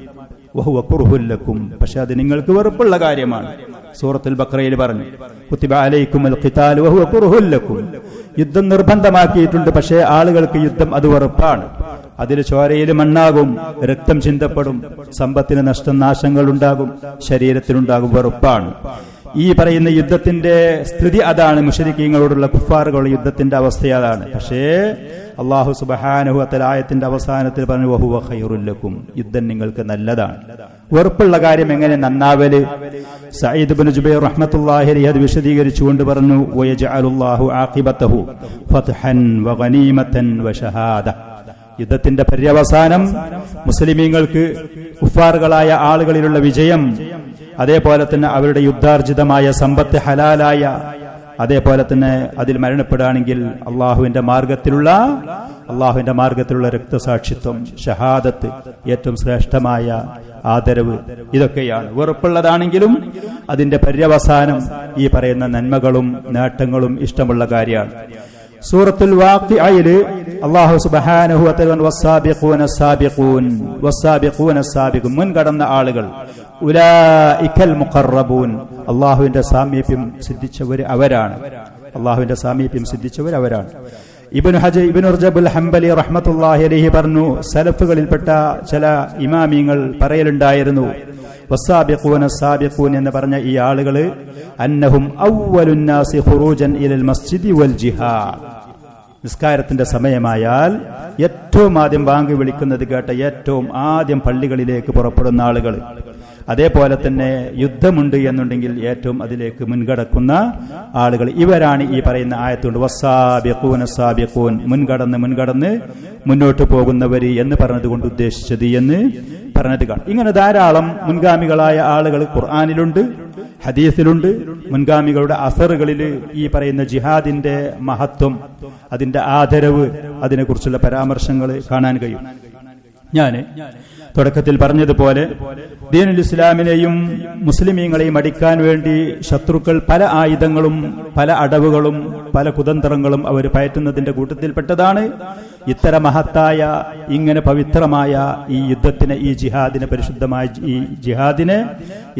വഹുവ കുർഹുൽ ലക്കും, പക്ഷെ അത് നിങ്ങൾക്ക് വെറുപ്പുള്ള കാര്യമാണ്. സൂറത്തുൽ ബഖറയിൽ പറഞ്ഞു, കുതിബ അലൈക്കുമുൽ ഖിതാൽ വഹുവ കുർഹുൽ ലക്കും, യുദ്ധം നിർബന്ധമാക്കിയിട്ടുണ്ട്, പക്ഷേ ആളുകൾക്ക് യുദ്ധം അത് വെറുപ്പാണ്. അതിൽ ചോരയിൽ മണ്ണാകും, രക്തം ചിന്തപ്പെടും, സമ്പത്തിന് നാശങ്ങൾ ഉണ്ടാകും, ശരീരത്തിനുണ്ടാകും, വെറുപ്പാണ്. ഈ പറയുന്ന യുദ്ധത്തിന്റെ സ്ഥിതി അതാണ്. മുശ്രിക്കീങ്ങളോടുള്ള കുഫാറുകളുടെ യുദ്ധത്തിന്റെ അവസ്ഥ അതാണ്. പക്ഷേ അല്ലാഹു സുബ്ഹാനഹു വ തആല ആയത്തിന്റെ അവസാനത്തിൽ പറഞ്ഞു, വഹുവ ഖൈറുൽ ലക്കും, യുദ്ധം നിങ്ങൾക്ക് നല്ലതാണ്. വെറുപ്പുള്ള കാര്യം എങ്ങനെ നന്നാവല്? സഈദ് ഇബ്നു ജുബൈർ റഹ്മത്തുള്ളാഹി അലൈഹി അത് വിശദീകരിച്ചുകൊണ്ട് പറഞ്ഞു, വയജഅലുല്ലാഹു ആഖിബതഹു ഫത്ഹൻ വഗനീമതൻ വശഹാദ, യുദ്ധത്തിന്റെ പര്യവസാനം മുസ്ലിമീങ്ങൾക്ക് കുഫാറുകളായ ആളുകളിലുള്ള വിജയം, അതേപോലെ തന്നെ അവരുടെ യുദ്ധാർജിതമായ സമ്പത്ത് ഹലാലായ, അതേപോലെ തന്നെ അതിൽ മരണപ്പെടുകയാണെങ്കിൽ അള്ളാഹുവിന്റെ മാർഗത്തിലുള്ള രക്തസാക്ഷിത്വം, ഷഹാദത്ത്, ഏറ്റവും ശ്രേഷ്ഠമായ ആദരവ്, ഇതൊക്കെയാണ്. വെറുപ്പുള്ളതാണെങ്കിലും അതിന്റെ പര്യവസാനം ഈ പറയുന്ന നന്മകളും നേട്ടങ്ങളും ഇഷ്ടമുള്ള കാര്യമാണ്. സൂറത്തുൽ വാഖിഅയിൽ അല്ലാഹു സുബ്ഹാനഹു വ തആല വസ്സാബിഖൂന സാബിഖൂൻ, മുൻകടന്ന ആളുകൾ, ഉലൈകൽ മുഖറബൂൻ, അല്ലാഹുവിന്റെ സാമീപ്യം സിദ്ധിച്ചവർ അവരാണ്. ഇബ്നു റജബുൽ ഹംബലി റഹ്മത്തുള്ളാഹി അലൈഹി പറഞ്ഞു, സലഫുകളിൽപ്പെട്ട ചില ഇമാമിങ്ങൾ പറയലുണ്ടായിരുന്നു, വസ്സാബിഖൂന സാബിഖൂൻ എന്ന് പറഞ്ഞ ഈ ആളുകൾ അന്നഹും അവ്വലുൻ നാസി ഖുറൂജൻ ഇലൽ മസ്ജിദി വൽ ജിഹാദ്, നിസ്കാരത്തിന്റെ സമയമായാൽ ഏറ്റവും ആദ്യം ബാങ്ക് വിളിക്കുന്നത് കേട്ട ഏറ്റവും ആദ്യം പള്ളികളിലേക്ക് പുറപ്പെടുന്ന ആളുകൾ, അതേപോലെ തന്നെ യുദ്ധമുണ്ട് എന്നുണ്ടെങ്കിൽ ഏറ്റവും അതിലേക്ക് മുൻകടക്കുന്ന ആളുകൾ, ഇവരാണ് ഈ പറയുന്ന ആയത്തുകൊണ്ട് വസ്സാബിഖൂന സാബിഖൂൻ, മുൻകടന്ന് മുന്നോട്ട് പോകുന്നവര് എന്ന് പറഞ്ഞതുകൊണ്ട് ഉദ്ദേശിച്ചത് എന്ന് പറഞ്ഞത് കാണും. ഇങ്ങനെ ധാരാളം മുൻഗാമികളായ ആളുകൾ ഖുർആനിലുണ്ട്, ഹദീസിലുണ്ട്. മുൻഗാമികളുടെ അസറുകളിൽ ഈ പറയുന്ന ജിഹാദിന്റെ മഹത്വം, അതിന്റെ ആദരവ്, അതിനെക്കുറിച്ചുള്ള പരാമർശങ്ങൾ കാണാൻ കഴിയും. ഞാൻ തുടക്കത്തിൽ പറഞ്ഞതുപോലെ ദീനുൽ ഇസ്ലാമിനെയും മുസ്ലിമീങ്ങളെയും അടിക്കാൻ വേണ്ടി ശത്രുക്കൾ പല ആയുധങ്ങളും പല അടവുകളും പല കുതന്ത്രങ്ങളും അവർ പയറ്റുന്നതിന്റെ കൂട്ടത്തിൽപ്പെട്ടതാണ് ഇത്തരം മഹത്തായ ഇങ്ങനെ പവിത്രമായ ഈ യുദ്ധത്തിനെ, ഈ ജിഹാദിനെ, പരിശുദ്ധമായ ഈ ജിഹാദിനെ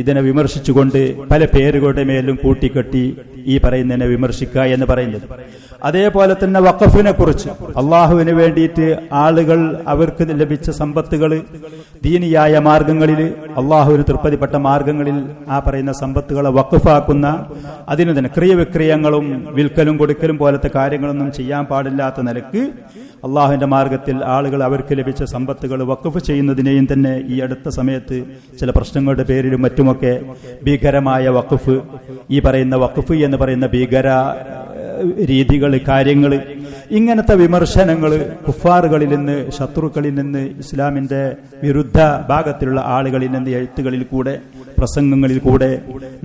ഇതിനെ വിമർശിച്ചുകൊണ്ട് പല പേരുകളുടെ മേലും കൂട്ടിക്കെട്ടി ഈ പറയുന്നതിനെ വിമർശിക്കുക എന്ന് പറയുന്നത്. അതേപോലെ തന്നെ വഖഫിനെ കുറിച്ച് അള്ളാഹുവിന് വേണ്ടിയിട്ട് ആളുകൾ അവർക്ക് ലഭിച്ച സമ്പത്തുകൾ ദീനിയായ മാർഗങ്ങളിൽ, അള്ളാഹുവിന് തൃപ്തിപ്പെട്ട മാർഗങ്ങളിൽ ആ പറയുന്ന സമ്പത്തുകളെ വഖഫാക്കുന്ന, അതിന് തന്നെ ക്രിയവിക്രയങ്ങളും വിൽക്കലും കൊടുക്കലും പോലത്തെ കാര്യങ്ങളൊന്നും ചെയ്യാൻ പാടില്ലാത്ത നിലക്ക് അള്ളാഹുവിന്റെ മാർഗത്തിൽ ആളുകൾ അവർക്ക് ലഭിച്ച സമ്പത്തുകൾ വഖഫ് ചെയ്യുന്നതിനെയും തന്നെ ഈ അടുത്ത സമയത്ത് ചില പ്രശ്നങ്ങളുടെ പേരിലും മറ്റുമൊക്കെ ഭീകരമായ വഖഫ്, ഈ പറയുന്ന വഖഫ് എന്ന് പറയുന്ന ഭീകര രീതികൾ, കാര്യങ്ങൾ, ഇങ്ങനത്തെ വിമർശനങ്ങൾ കുഫാറുകളിൽ നിന്ന്, ശത്രുക്കളിൽ നിന്ന്, ഇസ്ലാമിന്റെ വിരുദ്ധ ഭാഗത്തിലുള്ള ആളുകളിൽ നിന്ന് എഴുത്തുകളിൽ കൂടെ, പ്രസംഗങ്ങളിൽ കൂടെ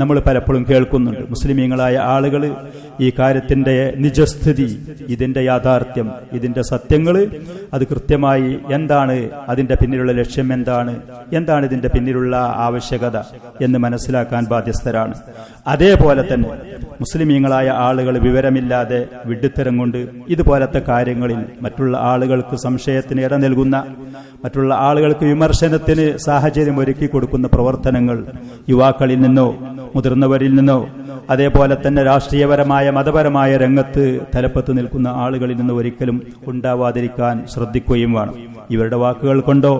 നമ്മൾ പലപ്പോഴും കേൾക്കുന്നുണ്ട്. മുസ്ലിമീങ്ങളായ ആളുകൾ ഈ കാര്യത്തിന്റെ നിജസ്ഥിതി, ഇതിന്റെ യാഥാർത്ഥ്യം, ഇതിന്റെ സത്യങ്ങൾ, അത് കൃത്യമായി എന്താണ്, അതിന്റെ പിന്നിലുള്ള ലക്ഷ്യം എന്താണ്, എന്താണ് ഇതിന്റെ പിന്നിലുള്ള ആവശ്യകത എന്ന് മനസ്സിലാക്കാൻ ബാധ്യസ്ഥരാണ്. അതേപോലെ തന്നെ മുസ്ലിമീങ്ങളായ ആളുകൾ വിവരമില്ലാതെ വിഡ്ഢിത്തരം കൊണ്ട് ഇതുപോലത്തെ കാര്യങ്ങളിൽ മറ്റുള്ള ആളുകൾക്ക് സംശയത്തിന് ഇട നൽകുന്ന, മറ്റുള്ള ആളുകൾക്ക് വിമർശനത്തിന് സാഹചര്യം ഒരുക്കി കൊടുക്കുന്ന പ്രവർത്തനങ്ങൾ യുവാക്കളിൽ നിന്നോ മുതിർന്നവരിൽ നിന്നോ അതേപോലെ തന്നെ രാഷ്ട്രീയപരമായ മതപരമായ രംഗത്ത് തലപ്പത്ത് നിൽക്കുന്ന ആളുകളിൽ നിന്ന് ഒരിക്കലും ഉണ്ടാവാതിരിക്കാൻ ശ്രദ്ധിക്കുകയും വേണം. ഇവരുടെ വാക്കുകൾ കൊണ്ടോ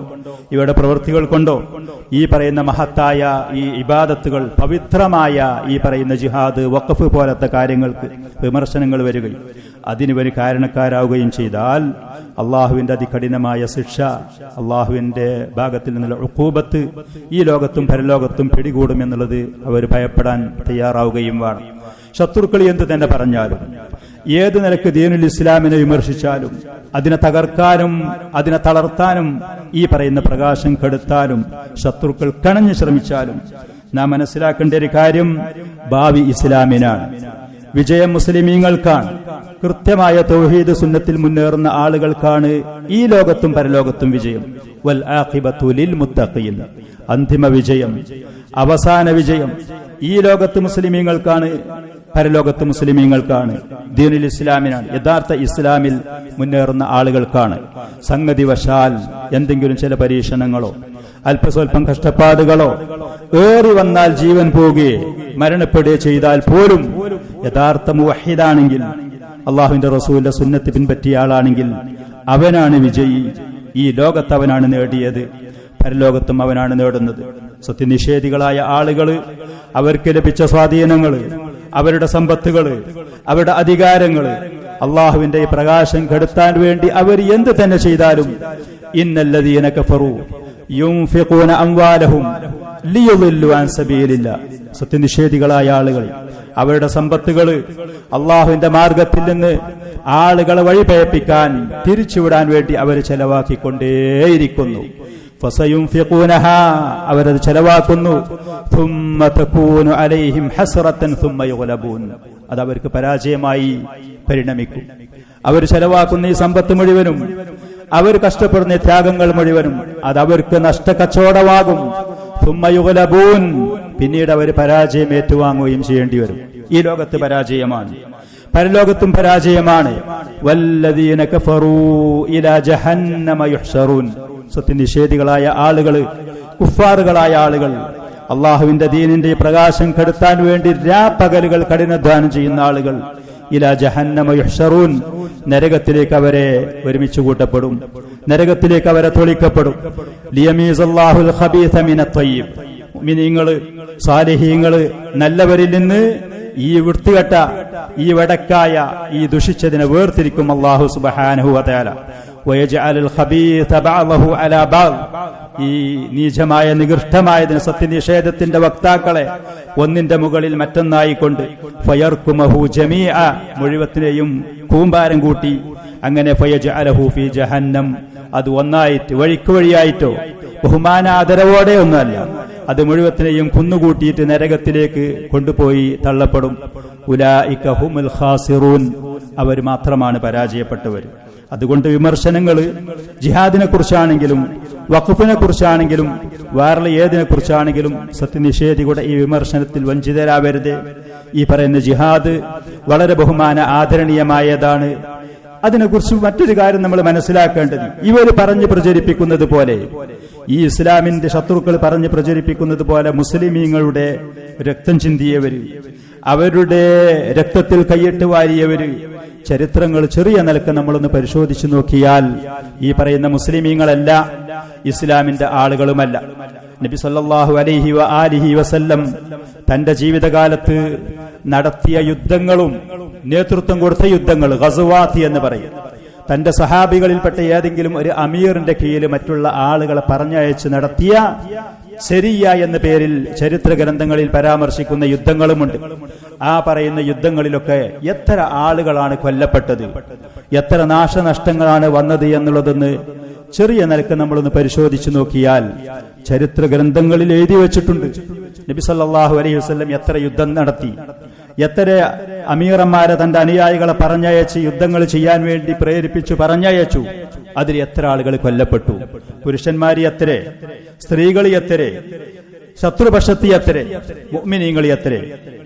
ഇവരുടെ പ്രവൃത്തികൾ കൊണ്ടോ ഈ പറയുന്ന മഹത്തായ ഈ ഇബാദത്തുകൾ, പവിത്രമായ ഈ പറയുന്ന ജിഹാദ്, വഖഫ് പോലത്തെ കാര്യങ്ങൾക്ക് വിമർശനങ്ങൾ വരികയും അതിന് കാരണക്കാരാവുകയും ചെയ്താൽ അള്ളാഹുവിന്റെ അതികഠിനമായ ശിക്ഷ, അള്ളാഹുവിന്റെ ഭാഗത്തിൽ നിന്നുള്ള ഉഖൂബത്ത് ഈ ലോകത്തും പരലോകത്തും പിടികൂടുമെന്നുള്ളത് അവർ ഭയപ്പെടാൻ തയ്യാറാവുകയും വേണം. ശത്രുക്കൾ എന്ത് തന്നെ പറഞ്ഞാലും, ഏത് നിലക്ക് ദീനുൽ ഇസ്ലാമിനെ വിമർശിച്ചാലും, അതിനെ തകർക്കാനും അതിനെ തളർത്താനും ഈ പറയുന്ന പ്രകാശം കെടുത്താനും ശത്രുക്കൾ കണഞ്ഞു ശ്രമിച്ചാലും നാം മനസ്സിലാക്കേണ്ട ഒരു കാര്യം, ഭാവി ഇസ്ലാമിനാണ്, വിജയം മുസ്ലിമീങ്ങൾക്കാണ്. കൃത്യമായ തൗഹീദ് സുന്നത്തിൽ മുന്നേറുന്ന ആളുകൾക്കാണ് ഈ ലോകത്തും പരലോകത്തും വിജയം. വൽ ആഖിബത്തു ലിൽ മുത്തഖീൻ, അന്തിമ വിജയം, അവസാന വിജയം ഈ ലോകത്ത് മുസ്ലിമീങ്ങൾക്കാണ്, പരലോകത്ത് മുസ്ലിമീങ്ങൾക്കാണ്, ദീനുൽ ഇസ്ലാമിനാണ്, യഥാർത്ഥ ഇസ്ലാമിൽ മുന്നേറുന്ന ആളുകൾക്കാണ്. സംഗതി വശാൽ എന്തെങ്കിലും ചില പരീക്ഷണങ്ങളോ അല്പസ്വല്പം കഷ്ടപ്പാടുകളോ ഏറി വന്നാൽ ജീവൻ പോകുകയെ മരണപ്പെടുകയോ ചെയ്താൽ പോലും യഥാർത്ഥ മുവഹിദാണെങ്കിൽ, അള്ളാഹുവിന്റെ റസൂലിന്റെ സുന്നത്ത് പിൻപറ്റിയ ആളാണെങ്കിൽ അവനാണ് വിജയി. ഈ ലോകത്ത് അവനാണ് നേടിയത്, പരലോകത്തും അവനാണ് നേടുന്നത്. സത്യനിഷേധികളായ ആളുകൾ അവർക്ക് ലഭിച്ച സ്വാധീനങ്ങൾ, അവരുടെ സമ്പത്തുകൾ, അവരുടെ അധികാരങ്ങൾ, അള്ളാഹുവിന്റെ ഈ പ്രകാശം കെടുത്താൻ വേണ്ടി അവർ എന്ത് തന്നെ ചെയ്താലും, ഇന്നല്ലദീന കഫറു യുൻഫിഖൂന അംവാലഹും ലിയുളില്ലു അൻ സബീലില്ലാ, സത്യനിഷേധികളായ ആളുകൾ അവരുടെ സമ്പത്തുകൾ അള്ളാഹുവിന്റെ മാർഗത്തിൽ നിന്ന് ആളുകളെ വഴിപയപ്പിക്കാൻ, തിരിച്ചുവിടാൻ വേണ്ടി അവർ ചെലവാക്കിക്കൊണ്ടേയിരിക്കുന്നു. ഫസയുൻഫിഖൂനഹാ, അവരത് ചെലവാക്കുന്നു. ثم تكون عليهم حسرة ثم يغلبون, അത് അവർക്ക് പരാജയമായി പരിണമിക്കും. അവർ ചെലവാക്കുന്ന ഈ സമ്പത്ത് മുഴുവനും, അവർ കഷ്ടപ്പെടുന്ന ത്യാഗങ്ങൾ മുഴുവനും അത് അവർക്ക് നഷ്ടക്കച്ചവടമാകും. ثم يغلبون, പിന്നീട് അവർ പരാജയം ഏറ്റുവാങ്ങുകയും ചെയ്യേണ്ടി വരും. ഈ ലോകത്ത് പരാജയമാണ്, പരലോകത്തും പരാജയമാണ്. വല്ലദീന കഫറൂ ഇലാ ജഹന്നമ യുഹ്ശറൂൻ, സത്യനിഷേധികളായ ആളുകൾ, കുഫാറുകളായ ആളുകൾ, അള്ളാഹുവിന്റെ ദീനിന്റെ പ്രകാശം കെടുത്താൻ വേണ്ടി രാപ്പകലുകൾ കഠിനാധ്വാനം ചെയ്യുന്ന ആളുകൾ, ഇലാ ജഹന്നമ യുഹ്ശറൂൻ, നരകത്തിലേക്ക് അവരെ ഒരുമിച്ച് കൂട്ടപ്പെടും, നരകത്തിലേക്ക് അവരെ തൊളിക്കപ്പെടും. ലിയമീസല്ലാഹുൽ ഖബീസ മിനത് ത്വയ്യിബ്, മുഅ്മിനീങ്ങള്, സാലിഹീങ്ങള്, നല്ലവരിൽ നിന്ന് ഈ വൃത്തികെട്ട, ഈ വടക്കായ, ഈ ദുഷിച്ചതിനെ വേർതിരിക്കും അല്ലാഹു സുബ്ഹാനഹു വ തആല. വയജഅലുൽ ഖബീസ ബഅദഹു അലാ ബഅദ്, ഈ നീചമായ നികൃഷ്ടമായതിന്, സത്യനിഷേധത്തിന്റെ വക്താക്കളെ ഒന്നിന്റെ മുകളിൽ മറ്റൊന്നായിക്കൊണ്ട്, ഫയർകുമഹു ജമീഅ, മുഴുവത്തിനെയും കൂമ്പാരം കൂട്ടി, അങ്ങനെ ഫയജഅലഹു ഫീ ജഹന്നം, അത് ഒന്നായിട്ട് വഴിക്ക് വഴിയായിട്ടോ ബഹുമാന ആദരവോടെ ഒന്നുമല്ല, അത് മുഴുവത്തിനെയും കുന്നുകൂട്ടിയിട്ട് നരകത്തിലേക്ക് കൊണ്ടുപോയി തള്ളപ്പെടും. ഉലൈക ഹുമുൽ ഖാസിറൂൻ, അവർ മാത്രമാണ് പരാജയപ്പെട്ടവർ. അതുകൊണ്ട് വിമർശനങ്ങൾ ജിഹാദിനെ കുറിച്ചാണെങ്കിലും വഖഫിനെ കുറിച്ചാണെങ്കിലും വേറെ ഏതിനെ കുറിച്ചാണെങ്കിലും സത്യനിഷേധികളുടെ ഈ വിമർശനത്തിൽ വഞ്ചിതരാവരുത്. ഈ പറയുന്ന ജിഹാദ് വളരെ ബഹുമാന ആദരണീയമായതാണ്. അതിനെക്കുറിച്ച് മറ്റൊരു കാര്യം നമ്മൾ മനസ്സിലാക്കേണ്ടത്, ഇവർ പറഞ്ഞു പ്രചരിപ്പിക്കുന്നത് പോലെ, ഈ ഇസ്ലാമിന്റെ ശത്രുക്കൾ പറഞ്ഞു പ്രചരിപ്പിക്കുന്നത് പോലെ മുസ്ലിമീങ്ങളുടെ രക്തം ചിന്തിയവര്, അവരുടെ രക്തത്തിൽ കൈയിട്ട് വാരിയവര് ചരിത്രങ്ങൾ ചെറിയ നിലക്ക് നമ്മളൊന്ന് പരിശോധിച്ചു നോക്കിയാൽ ഈ പറയുന്ന മുസ്ലിമീങ്ങളല്ല, ഇസ്ലാമിന്റെ ആളുകളുമല്ല. നബി സല്ലല്ലാഹു അലൈഹി വആലിഹി വസല്ലം തന്റെ ജീവിതകാലത്ത് നടത്തിയ യുദ്ധങ്ങളും നേതൃത്വം കൊടുത്ത യുദ്ധങ്ങൾ ഗസ്വാത്ത് എന്ന് പറയും. തന്റെ സഹാബികളിൽപ്പെട്ട ഏതെങ്കിലും ഒരു അമീറിന്റെ കീഴിൽ മറ്റുള്ള ആളുകളെ പറഞ്ഞയച്ച് നടത്തിയ ശരിയ എന്ന പേരിൽ ചരിത്ര ഗ്രന്ഥങ്ങളിൽ പരാമർശിക്കുന്ന യുദ്ധങ്ങളുമുണ്ട്. ആ പറയുന്ന യുദ്ധങ്ങളിലൊക്കെ എത്ര ആളുകളാണ് കൊല്ലപ്പെട്ടത്, എത്ര നാശനഷ്ടങ്ങളാണ് വന്നത് എന്നുള്ളതെന്ന് ചെറിയ നിലക്ക് നമ്മളൊന്ന് പരിശോധിച്ചു നോക്കിയാൽ ചരിത്ര ഗ്രന്ഥങ്ങളിൽ എഴുതി വെച്ചിട്ടുണ്ട്. നബി സല്ലല്ലാഹു അലൈഹി വസല്ലം എത്ര യുദ്ധം നടത്തി, എത്ര അമീറന്മാരെ തന്റെ അനുയായികളെ പറഞ്ഞയച്ച് യുദ്ധങ്ങൾ ചെയ്യാൻ വേണ്ടി പ്രേരിപ്പിച്ചു പറഞ്ഞയച്ചു. അതിൽ എത്ര ആളുകൾ കൊല്ലപ്പെട്ടു, പുരുഷന്മാര് എത്ര, സ്ത്രീകൾ എത്ര, ശത്രുപക്ഷത്തി എത്ര, മുഅ്മിനീങ്ങൾ എത്ര,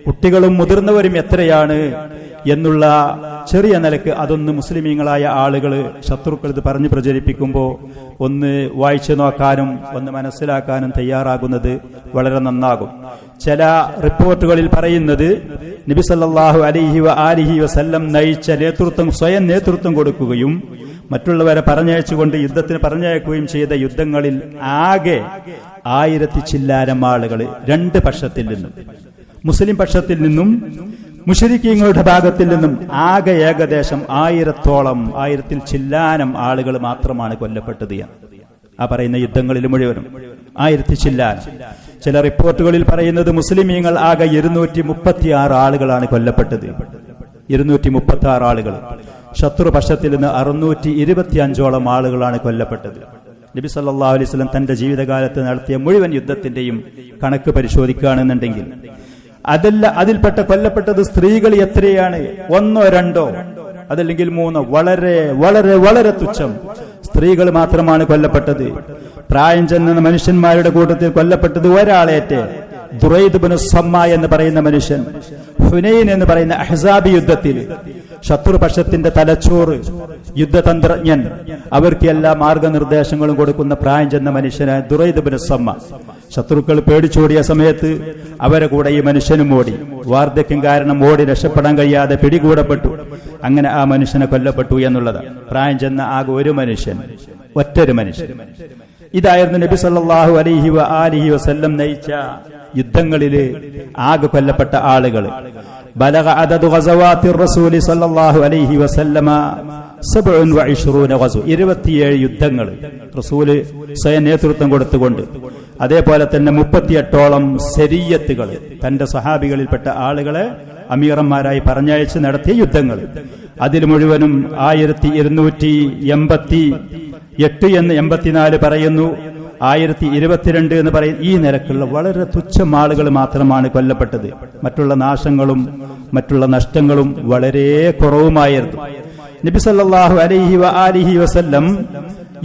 കുട്ടികളും മുതിർന്നവരും എത്രയാണ് എന്നുള്ള ചെറിയ നിലക്ക് അതൊന്ന് മുസ്ലിമീങ്ങളായ ആളുകൾ ശത്രുക്കൾ ഇത് പറഞ്ഞു പ്രചരിപ്പിക്കുമ്പോൾ ഒന്ന് വായിച്ചു നോക്കാനും ഒന്ന് മനസ്സിലാക്കാനും തയ്യാറാകുന്നത് വളരെ നന്നാകും. ചില റിപ്പോർട്ടുകളിൽ പറയുന്നത് നബി സല്ലല്ലാഹു അലൈഹി വആലിഹി വസല്ലം നയിച്ച നേതൃത്വം, സ്വയം നേതൃത്വം കൊടുക്കുകയും മറ്റുള്ളവരെ പറഞ്ഞയച്ചുകൊണ്ട് യുദ്ധത്തിന് പറഞ്ഞയക്കുകയും ചെയ്ത യുദ്ധങ്ങളിൽ ആകെ 1000 ചില്ലാനം ആളുകൾ രണ്ട് പക്ഷത്തിൽ നിന്നും, മുസ്ലിം പക്ഷത്തിൽ നിന്നും മുശ്രിക്കീങ്ങളുടെ ഭാഗത്തിൽ നിന്നും ആകെ ഏകദേശം 1000-ഓളം 1000 ചില്ലാനം ആളുകൾ മാത്രമാണ് കൊല്ലപ്പെട്ടത്. ആ പറയുന്ന യുദ്ധങ്ങളിൽ മുഴുവനും 1000 ചില്ലാനം. ചില റിപ്പോർട്ടുകളിൽ പറയുന്നത് മുസ്ലിമീങ്ങൾ ആകെ 236 ആളുകളാണ് കൊല്ലപ്പെട്ടത്. 236 ആളുകൾ. ശത്രുപക്ഷത്തിൽ നിന്ന് 625ഓളം ആളുകളാണ് കൊല്ലപ്പെട്ടത്. നബി സല്ലല്ലാഹു അലൈഹി വസല്ലം തന്റെ ജീവിതകാലത്ത് നടത്തിയ മുഴുവൻ യുദ്ധത്തിന്റെയും കണക്ക് പരിശോധിക്കുകയാണെന്നുണ്ടെങ്കിൽ അതല്ല, അതിൽപ്പെട്ട കൊല്ലപ്പെട്ടത് സ്ത്രീകൾ എത്രയാണ്? 1, 2 അതല്ലെങ്കിൽ 3. വളരെ വളരെ വളരെ തുച്ഛം സ്ത്രീകൾ മാത്രമാണ് കൊല്ലപ്പെട്ടത്. പ്രായം ചെന്ന മനുഷ്യന്മാരുടെ കൂട്ടത്തിൽ കൊല്ലപ്പെട്ടത് ഒരാളേറ്റ് ദുറൈദ് ഇബ്നു സമ്മ എന്ന് പറയുന്ന മനുഷ്യൻ ഹുനൈൻ എന്ന് പറയുന്ന അഹ്സാബ് യുദ്ധത്തിൽ ശത്രുപക്ഷത്തിന്റെ തലച്ചോറ്, യുദ്ധതന്ത്രജ്ഞൻ, അവർക്ക് എല്ലാ മാർഗനിർദ്ദേശങ്ങളും കൊടുക്കുന്ന പ്രായം ചെന്ന മനുഷ്യനായ ദുറൈദ് ഇബ്നു സമ്മ. ശത്രുക്കൾ പേടിച്ചോടിയ സമയത്ത് അവരെ കൂടെ ഈ മനുഷ്യനും ഓടി. വാർദ്ധക്യം കാരണം ഓടി രക്ഷപ്പെടാൻ കഴിയാതെ പിടികൂടപ്പെട്ടു. അങ്ങനെ ആ മനുഷ്യനെ കൊല്ലപ്പെട്ടു എന്നുള്ളത്. പ്രായം ചെന്ന ആകെ ഒരു മനുഷ്യൻ, ഒറ്റൊരു മനുഷ്യൻ. ഇതായിരുന്നു നബി സല്ലല്ലാഹു അലൈഹി വആലിഹി വസല്ലം നയിച്ച യുദ്ധങ്ങളില് ആകെ കൊല്ലപ്പെട്ട ആളുകൾ. ബലഗ അദദു ഗസവാത്തി റസൂലി സല്ലല്ലാഹു അലൈഹി വസല്ലമ 27 ഗസവ, 27 യുദ്ധങ്ങൾ റസൂല് സ്വയം നേതൃത്വം കൊടുത്തുകൊണ്ട്. അതേപോലെ തന്നെ 38ഓളം സരിയത്തുകൾ, തന്റെ സഹാബികളിൽപ്പെട്ട ആളുകളെ അമീറന്മാരായി പറഞ്ഞയച്ച് നടത്തിയ യുദ്ധങ്ങൾ. അതിൽ മുഴുവനും 1288 എന്ന് 84 പറയുന്നു, 1022 എന്ന് പറയുന്ന ഈ നിരക്കുള്ള വളരെ തുച്ഛം ആളുകൾ മാത്രമാണ് കൊല്ലപ്പെട്ടത്. മറ്റുള്ള നാശങ്ങളും മറ്റുള്ള നഷ്ടങ്ങളും വളരെ കുറവുമായിരുന്നു. നബി സല്ലല്ലാഹു അലൈഹി വആലിഹി വസല്ലം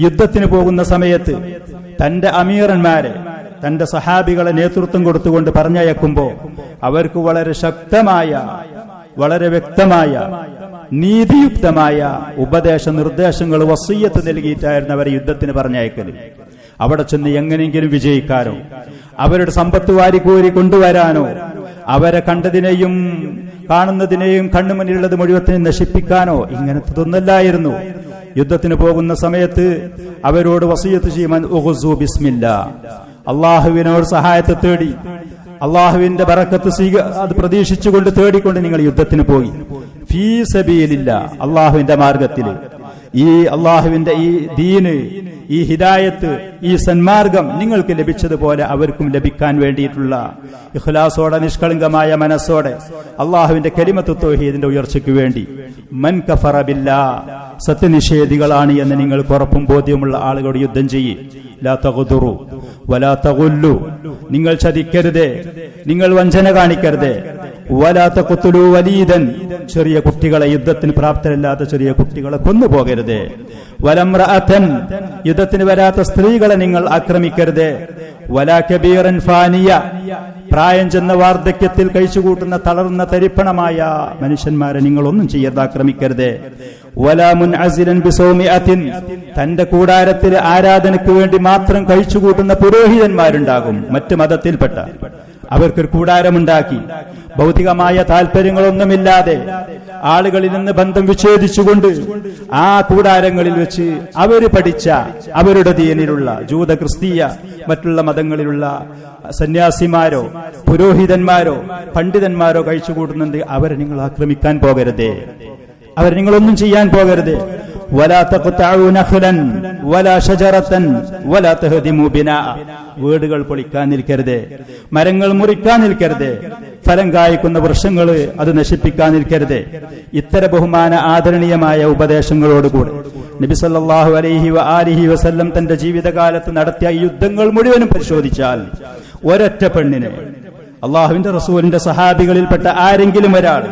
യുദ്ധത്തിന് പോകുന്ന സമയത്ത് തന്റെ അമീറന്മാരെ, തന്റെ സഹാബികളെ നേതൃത്വം കൊടുത്തുകൊണ്ട് പറഞ്ഞയക്കുമ്പോൾ അവർക്ക് വളരെ ശക്തമായ, വളരെ വ്യക്തമായ, നീതിയുക്തമായ ഉപദേശ നിർദ്ദേശങ്ങൾ, വസിയ്യത്ത് നൽകിയിട്ടായിരുന്നു അവരെ യുദ്ധത്തിന് പറഞ്ഞയക്കല്. അവിടെ ചെന്ന് എങ്ങനെയെങ്കിലും വിജയിക്കാനോ, അവരുടെ സമ്പത്ത് വാരിക്കോരി കൊണ്ടുവരാനോ, അവരെ കണ്ടതിനെയും കാണുന്നതിനെയും കണ്ണുമുന്നിലുള്ളത് മുഴുവത്തിനും നശിപ്പിക്കാനോ ഇങ്ങനത്തെ ഒന്നല്ലായിരുന്നു. യുദ്ധത്തിന് പോകുന്ന സമയത്ത് അവരോട് വസിയ്യത്ത് ചെയ്യുവാൻ ഉഗ്സു ബിസ്മില്ലാ, അള്ളാഹുവിനോട് സഹായത്തെ തേടി, അള്ളാഹുവിന്റെ ബറക്കത്ത് അത് പ്രതീക്ഷിച്ചുകൊണ്ട് തേടിക്കൊണ്ട് നിങ്ങൾ യുദ്ധത്തിന് പോയി. ഫീ സബീലില്ലാ, അള്ളാഹുവിന്റെ മാർഗത്തില്, ഈ അള്ളാഹുവിന്റെ ഈ ദീന്, ഈ ഹിദായത്ത്, ഈ സന്മാർഗം നിങ്ങൾക്ക് ലഭിച്ചതുപോലെ അവർക്കും ലഭിക്കാൻ വേണ്ടിയിട്ടുള്ള ഇഖ്ലാസോടെ, നിഷ്കളങ്കമായ മനസ്സോടെ അള്ളാഹുവിന്റെ കലിമത്ത് തൗഹീദിന്റെ ഉയർച്ചയ്ക്ക് വേണ്ടി. മൻ കഫറ ബില്ലാ, സത്യനിഷേധികളാണ് എന്ന് നിങ്ങൾക്ക് ഉറപ്പും ബോധ്യമുള്ള ആളുകളോട് യുദ്ധം ചെയ്യ്. ലാ തഗ്ദുറു വലാ തഗുല്ലു, നിങ്ങൾ ചതിക്കരുതേ, നിങ്ങൾ വഞ്ചന കാണിക്കരുതേ. വലാ തഖ്തുലു വലീദൻ, ചെറിയ കുട്ടികളെ, യുദ്ധത്തിന് പ്രാപ്തരല്ലാത്ത ചെറിയ കുട്ടികളെ കൊന്നുപോകരുതേ. വലംറഅതൻ, യുദ്ധത്തിന് വരാത്ത സ്ത്രീകളെ നിങ്ങൾ ആക്രമിക്കരുതേ. വലാ കബീറൻ ഫാനിയ, പ്രായം ചെന്ന വാർദ്ധക്യത്തിൽ കഴിച്ചുകൂട്ടുന്ന തളർന്ന തരിപ്പണമായ മനുഷ്യന്മാരെ നിങ്ങളൊന്നും ചെയ്യരുത്, ആക്രമിക്കരുതേ. വലാ മുൻഅസിലൻ ബിസൗമിഅത്തിൻ, തന്റെ കൂടാരത്തിൽ ആരാധനയ്ക്ക് വേണ്ടി മാത്രം കഴിച്ചുകൂട്ടുന്ന പുരോഹിതന്മാരുണ്ടാകും, മറ്റ് മതത്തിൽപ്പെട്ട. അവർക്കൊരു കൂടാരമുണ്ടാക്കി. ഭൗതികമായ താല്പര്യങ്ങളൊന്നുമില്ലാതെ ആളുകളിൽ നിന്ന് ബന്ധം വിച്ഛേദിച്ചുകൊണ്ട് ആ കൂടാരങ്ങളിൽ വെച്ച് അവര് പഠിച്ച അവരുടെ ദീനിലുള്ള ജൂത, ക്രിസ്തീയ, മറ്റുള്ള മതങ്ങളിലുള്ള സന്യാസിമാരോ പുരോഹിതന്മാരോ പണ്ഡിതന്മാരോ കഴിച്ചുകൂടുന്നുണ്ട്. അവരെ നിങ്ങൾ ആക്രമിക്കാൻ പോകരുതേ, അവർ നിങ്ങളൊന്നും ചെയ്യാൻ പോകരുത്. വീടുകൾ പൊളിക്കാൻ നിൽക്കരുത്, മരങ്ങൾ മുറിക്കാൻ നിൽക്കരുത്, ഫലം കായ്ക്കുന്ന വൃക്ഷങ്ങൾ അത് നശിപ്പിക്കാൻ നിൽക്കരുത്. ഇത്തരം ബഹുമാന ആദരണീയമായ ഉപദേശങ്ങളോടുകൂടി നബി സല്ലല്ലാഹു അലൈഹി വസല്ലം തന്റെ ജീവിതകാലത്ത് നടത്തിയ യുദ്ധങ്ങൾ മുഴുവനും പരിശോധിച്ചാൽ ഒരൊറ്റ പെണ്ണിനെ, അള്ളാഹുവിന്റെ റസൂലിന്റെ സഹാബികളിൽപ്പെട്ട ആരെങ്കിലും ഒരാൾ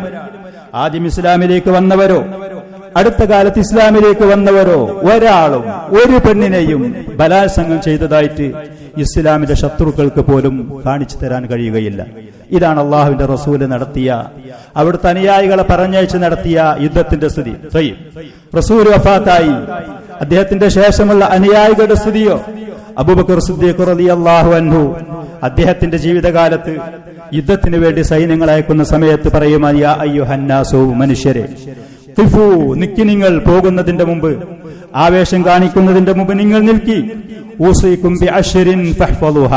ആദ്യം ഇസ്ലാമിലേക്ക് വന്നവരോ അടുത്ത കാലത്ത് ഇസ്ലാമിലേക്ക് വന്നവരോ ഒരാളും ഒരു പെണ്ണിനെയും ബലാത്സംഗം ചെയ്തതായിട്ട് ഇസ്ലാമിന്റെ ശത്രുക്കൾക്ക് പോലും കാണിച്ചു തരാൻ കഴിയുകയില്ല. ഇതാണ് അള്ളാഹുവിന്റെ റസൂല് നടത്തിയ, അവിടുത്തെ അനുയായികളെ പറഞ്ഞയച്ച് നടത്തിയ യുദ്ധത്തിന്റെ സ്ഥിതി. റസൂൽ വഫാത്തായി, അദ്ദേഹത്തിന്റെ ശേഷമുള്ള അനുയായികളുടെ സ്ഥിതിയോ? അബൂബക്കർ സിദ്ദീഖ് റളിയല്ലാഹു അൻഹു അദ്ദേഹത്തിന്റെ ജീവിതകാലത്ത് യുദ്ധത്തിന് വേണ്ടി സൈന്യങ്ങൾ അയക്കുന്ന സമയത്ത് പറയുമാ, യാ അയ്യുഹന്നാസു, മനുഷ്യരെ, ഖിഫു, നിക്കി, നിങ്ങൾ പോകുന്നതിന്റെ മുമ്പ്, ആവേശം കാണിക്കുന്നതിന്റെ മുമ്പ് നിങ്ങൾ നിൽക്കി. ഊസീകും ബിഅശ്രിൻ ഫഹ്ഫളുഹ,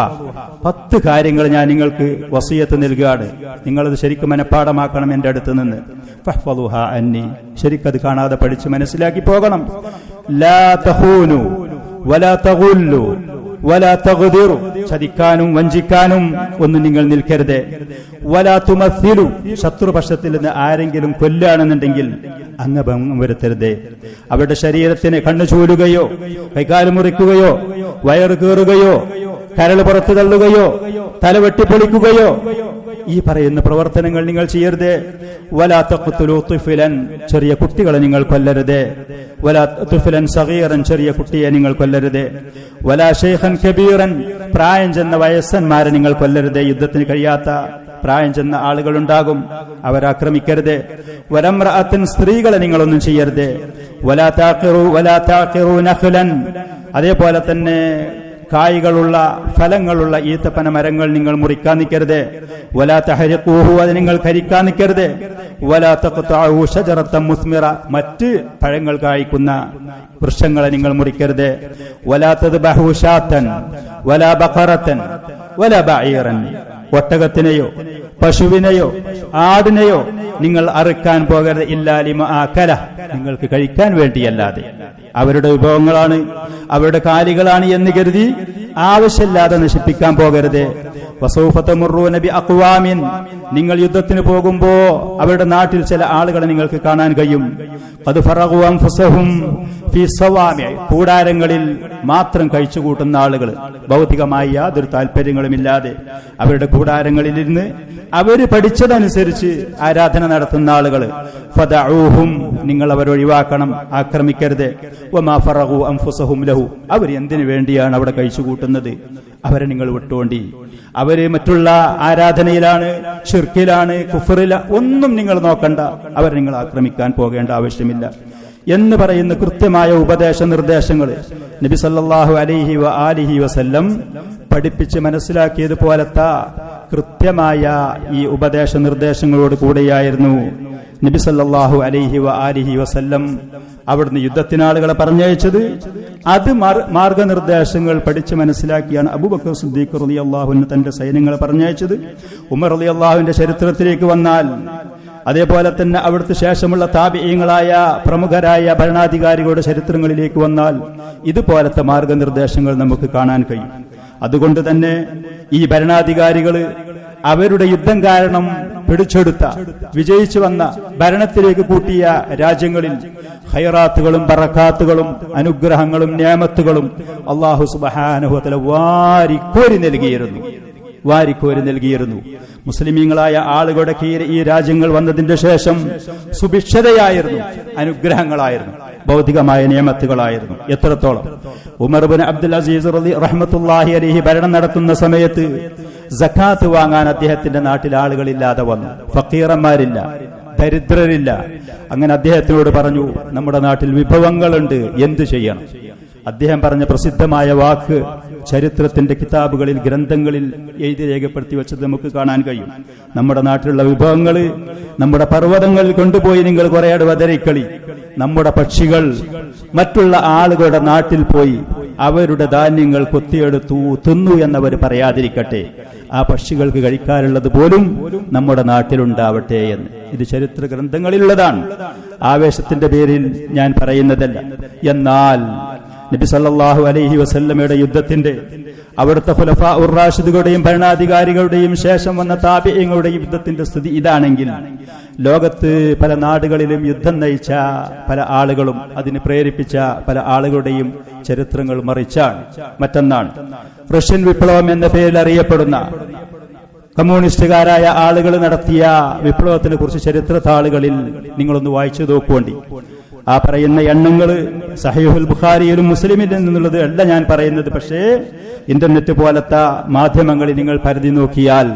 10 കാര്യങ്ങൾ ഞാൻ നിങ്ങൾക്ക് വസിയത്ത് നൽകുകയാണ്, നിങ്ങളത് ശരിക്കും മനഃപ്പാടമാക്കണം എന്റെ അടുത്ത് നിന്ന്. ഫഹ്ഫളുഹ അന്നി, ശരിക്കത് കാണാതെ പഠിച്ച് മനസ്സിലാക്കി പോകണം. ലാ തഖൂനു വലാ തഗുല്ലു വലാ തഗ്ദിറു, ചതിക്കാനും വഞ്ചിക്കാനും ഒന്നും നിങ്ങൾ നിൽക്കരുത്. വലാ തുമസ്സിലു, ശത്രുപക്ഷത്തിൽ നിന്ന് ആരെങ്കിലും കൊല്ലാണെന്നുണ്ടെങ്കിൽ അംഗഭംഗം വരുത്തരുത്. അവരുടെ ശരീരത്തിന് കണ്ണു ചൂലുകയോ കൈകാല് മുറിക്കുകയോ വയറ് കീറുകയോ കരള് പുറത്തു തള്ളുകയോ തല വെട്ടിപ്പൊളിക്കുകയോ ഈ പറയുന്ന പ്രവർത്തനങ്ങൾ നിങ്ങൾ ചെയ്യരുത്. വലാ തഖ്തുലു തുഫ്ലൻ, ചെറിയ കുട്ടികളെ നിങ്ങൾ കൊല്ലരുത്. വലാ തുഫ്ലൻ സഗീറൻ, ചെറിയ കുട്ടിയെ നിങ്ങൾ കൊല്ലരുത്. വലാ ശൈഖൻ കബീറൻ, പ്രായം ചെന്ന വയസ്സന്മാരെ നിങ്ങൾ കൊല്ലരുത്. യുദ്ധത്തിന് കഴിയാത്ത പ്രായം ചെന്ന ആളുകളുണ്ടാകും, അവരാക്രമിക്കരുത്. വലംറഅത്തിൻ, സ്ത്രീകളെ നിങ്ങളൊന്നും ചെയ്യരുത്. വലാ താഖിറു നഖ്ലൻ, അതേപോലെ തന്നെ കായ്കളുള്ള ഫലങ്ങളുള്ള ഈത്തപ്പന മരങ്ങൾ നിങ്ങൾ മുറിക്കാൻ നിൽക്കരുത്. വലാ തഹരിഖൂഹു, അത് നിങ്ങൾ കരിക്കാൻ നിൽക്കരുത്. വലാ തഖ്തഉ ശജറത്തൻ മുസ്മിറ, മറ്റ് പഴങ്ങൾ കായ്ക്കുന്ന വൃക്ഷങ്ങളെ നിങ്ങൾ മുറിക്കരുത്. വലാ തദ്ബഹു ശാത്തൻ വലാ ബഖറത്തൻ വലാ ബഈറൻ, ഒട്ടകത്തിനെയോ പശുവിനെയോ ആടിനെയോ നിങ്ങൾ അറുക്കാൻ പോകരുത്. ഇല്ലാ ലിമആകല, നിങ്ങൾക്ക് കഴിക്കാൻ വേണ്ടിയല്ലാതെ. അവരുടെ വിഭവങ്ങളാണ്, അവരുടെ കാലികളാണ് എന്ന് കരുതി ആവശ്യമില്ലാതെ നശിപ്പിക്കാൻ പോകരുത്. വസൗഫ തമുറൂന ബിഅഖ്വാമിൻ, നിങ്ങൾ യുദ്ധത്തിന് പോകുമ്പോ അവരുടെ നാട്ടിൽ ചില ആളുകളെ നിങ്ങൾക്ക് കാണാൻ കഴിയും. ഖദ് ഫറഗു അൻഫുസഹും ഫീ സവാമി, കൂടാരങ്ങളിൽ മാത്രം കഴിച്ചുകൂട്ടുന്ന ആളുകൾ, ഭൗതികമായ യാതൊരു താല്പര്യങ്ങളുമില്ലാതെ അവരുടെ കൂടാരങ്ങളിൽ ഇരുന്ന് അവര് പഠിച്ചതനുസരിച്ച് ആരാധന നടത്തുന്ന ആളുകൾ. ഫദഊഹും, നിങ്ങൾ അവരെ ഒഴിവാക്കണം, ആക്രമിക്കരുത്. വമാ ഫറഗു അൻഫുസഹും ലഹു, അവർ എന്തിനു വേണ്ടിയാണ് അവിടെ കഴിച്ചുകൂട്ടുന്നത്, അവരെ നിങ്ങൾ വിട്ടുകൊണ്ടി. അവര് മറ്റുള്ള ആരാധനയിലാണ്, ശിർക്കിലാണ്, കുഫറില, ഒന്നും നിങ്ങൾ നോക്കണ്ട, അവരെ നിങ്ങൾ ആക്രമിക്കാൻ പോകേണ്ട ആവശ്യമില്ല എന്ന് പറയുന്ന കൃത്യമായ ഉപദേശ നിർദ്ദേശങ്ങൾ നബി സല്ലല്ലാഹു അലൈഹി വസല്ലം പഠിപ്പിച്ച് മനസ്സിലാക്കിയതുപോലത്തെ കൃത്യമായ ഈ ഉപദേശ നിർദ്ദേശങ്ങളോട് കൂടെയായിരുന്നു നബി സല്ലല്ലാഹു അലൈഹി വസല്ലം അവിടുന്ന് യുദ്ധത്തിനാളുകളെ പറഞ്ഞയച്ചത്. അത് മാർഗനിർദ്ദേശങ്ങൾ പഠിച്ച് മനസ്സിലാക്കിയാണ് അബൂബക്കർ സിദ്ദീഖ് റളിയല്ലാഹു അൻഹു തന്റെ സൈന്യങ്ങളെ പറഞ്ഞയച്ചത്. ഉമർ റളിയല്ലാഹുവിന്റെ ചരിത്രത്തിലേക്ക് വന്നാൽ, അതേപോലെ തന്നെ അവിടുത്തെ ശേഷമുള്ള താബിഈങ്ങളായ പ്രമുഖരായ ഭരണാധികാരികളുടെ ചരിത്രങ്ങളിലേക്ക് വന്നാൽ ഇതുപോലത്തെ മാർഗനിർദ്ദേശങ്ങൾ നമുക്ക് കാണാൻ കഴിയും. അതുകൊണ്ട് തന്നെ ഈ ഭരണാധികാരികൾ അവരുടെ യുദ്ധം കാരണം പിടിച്ചെടുത്ത, വിജയിച്ചു വന്ന, ഭരണത്തിലേക്ക് കൂട്ടിയ രാജ്യങ്ങളിൽ ഖൈറാത്തുകളും ബറക്കാത്തുകളും അനുഗ്രഹങ്ങളും നിഅമത്തുകളും അല്ലാഹു സുബ്ഹാനഹു വ തആല വാരിക്കോരി നൽകിയിരുന്നു. മുസ്ലിമീങ്ങളായ ആളുകളുടെ കീഴിൽ ഈ രാജ്യങ്ങൾ വന്നതിന്റെ ശേഷം സുഭിക്ഷതയായിരുന്നു, അനുഗ്രഹങ്ങളായിരുന്നു, ഭൗതികമായ നിയമത്തുകളായിരുന്നു. എത്രത്തോളം ഉമർ ഇബ്നു അബ്ദുൽ അസീസ് റഹ്മത്തുള്ളാഹി അലൈഹി ഭരണം നടത്തുന്ന സമയത്ത് സക്കാത്ത് വാങ്ങാൻ അദ്ദേഹത്തിന്റെ നാട്ടിൽ ആളുകളില്ലാതെ വന്നു. ഫക്കീറന്മാരില്ല, ദരിദ്രരില്ല. അങ്ങനെ അദ്ദേഹത്തിനോട് പറഞ്ഞു, നമ്മുടെ നാട്ടിൽ വിഭവങ്ങളുണ്ട്, എന്തു ചെയ്യണം? അദ്ദേഹം പറഞ്ഞ പ്രസിദ്ധമായ വാക്ക് ചരിത്രത്തിന്റെ കിതാബുകളിൽ, ഗ്രന്ഥങ്ങളിൽ എഴുതി രേഖപ്പെടുത്തി വെച്ചത് നമുക്ക് കാണാൻ കഴിയും. നമ്മുടെ നാട്ടിലുള്ള വിഭവങ്ങൾ നമ്മുടെ പർവ്വതങ്ങളിൽ കൊണ്ടുപോയി നിങ്ങൾ കുറെ വതറിക്കളി. നമ്മുടെ പക്ഷികൾ മറ്റുള്ള ആളുകളുടെ നാട്ടിൽ പോയി അവരുടെ ധാന്യങ്ങൾ കൊത്തിയെടുത്തു തിന്നു എന്നവർ പറയാതിരിക്കട്ടെ. ആ പക്ഷികൾക്ക് കഴിക്കാറുള്ളത് പോലും നമ്മുടെ നാട്ടിലുണ്ടാവട്ടെ എന്ന്. ഇത് ചരിത്ര ഗ്രന്ഥങ്ങളിലുള്ളതാണ്. ആവേശത്തിന്റെ പേരിൽ ഞാൻ പറയുന്നതല്ല. എന്നാൽ നബി സല്ലല്ലാഹു അലൈഹി വസല്ലമയുടെ യുദ്ധത്തിന്റെ, അവിടുത്തെ ഖുലഫാ ഉർ റാഷിദുകളുടെയും ഭരണാധികാരികളുടെയും ശേഷം വന്ന താബിഈങ്ങളുടെയും യുദ്ധത്തിന്റെ സ്ഥിതി ഇതാണെങ്കിൽ, ലോകത്ത് പല നാടുകളിലും യുദ്ധം നയിച്ച പല ആളുകളും അതിന് പ്രേരിപ്പിച്ച പല ആളുകളുടെയും ചരിത്രങ്ങൾ മറിച്ചാണ്. മറ്റൊന്നാണ് റഷ്യൻ വിപ്ലവം എന്ന പേരിൽ അറിയപ്പെടുന്ന കമ്മ്യൂണിസ്റ്റുകാരായ ആളുകൾ നടത്തിയ വിപ്ലവത്തിനെ കുറിച്ച് ചരിത്ര താളുകളിൽ നിങ്ങളൊന്ന് വായിച്ചു നോക്കുവേണ്ടി. ആ പറയുന്ന എണ്ണങ്ങൾ സഹീഹുൽ ബുഖാരിയിലും മുസ്ലിമിലും നിന്നുള്ളത് അല്ല ഞാൻ പറയുന്നത്. പക്ഷേ ഇന്റർനെറ്റ് പോലത്തെ മാധ്യമങ്ങളിൽ നിങ്ങൾ പരിധി നോക്കിയാൽ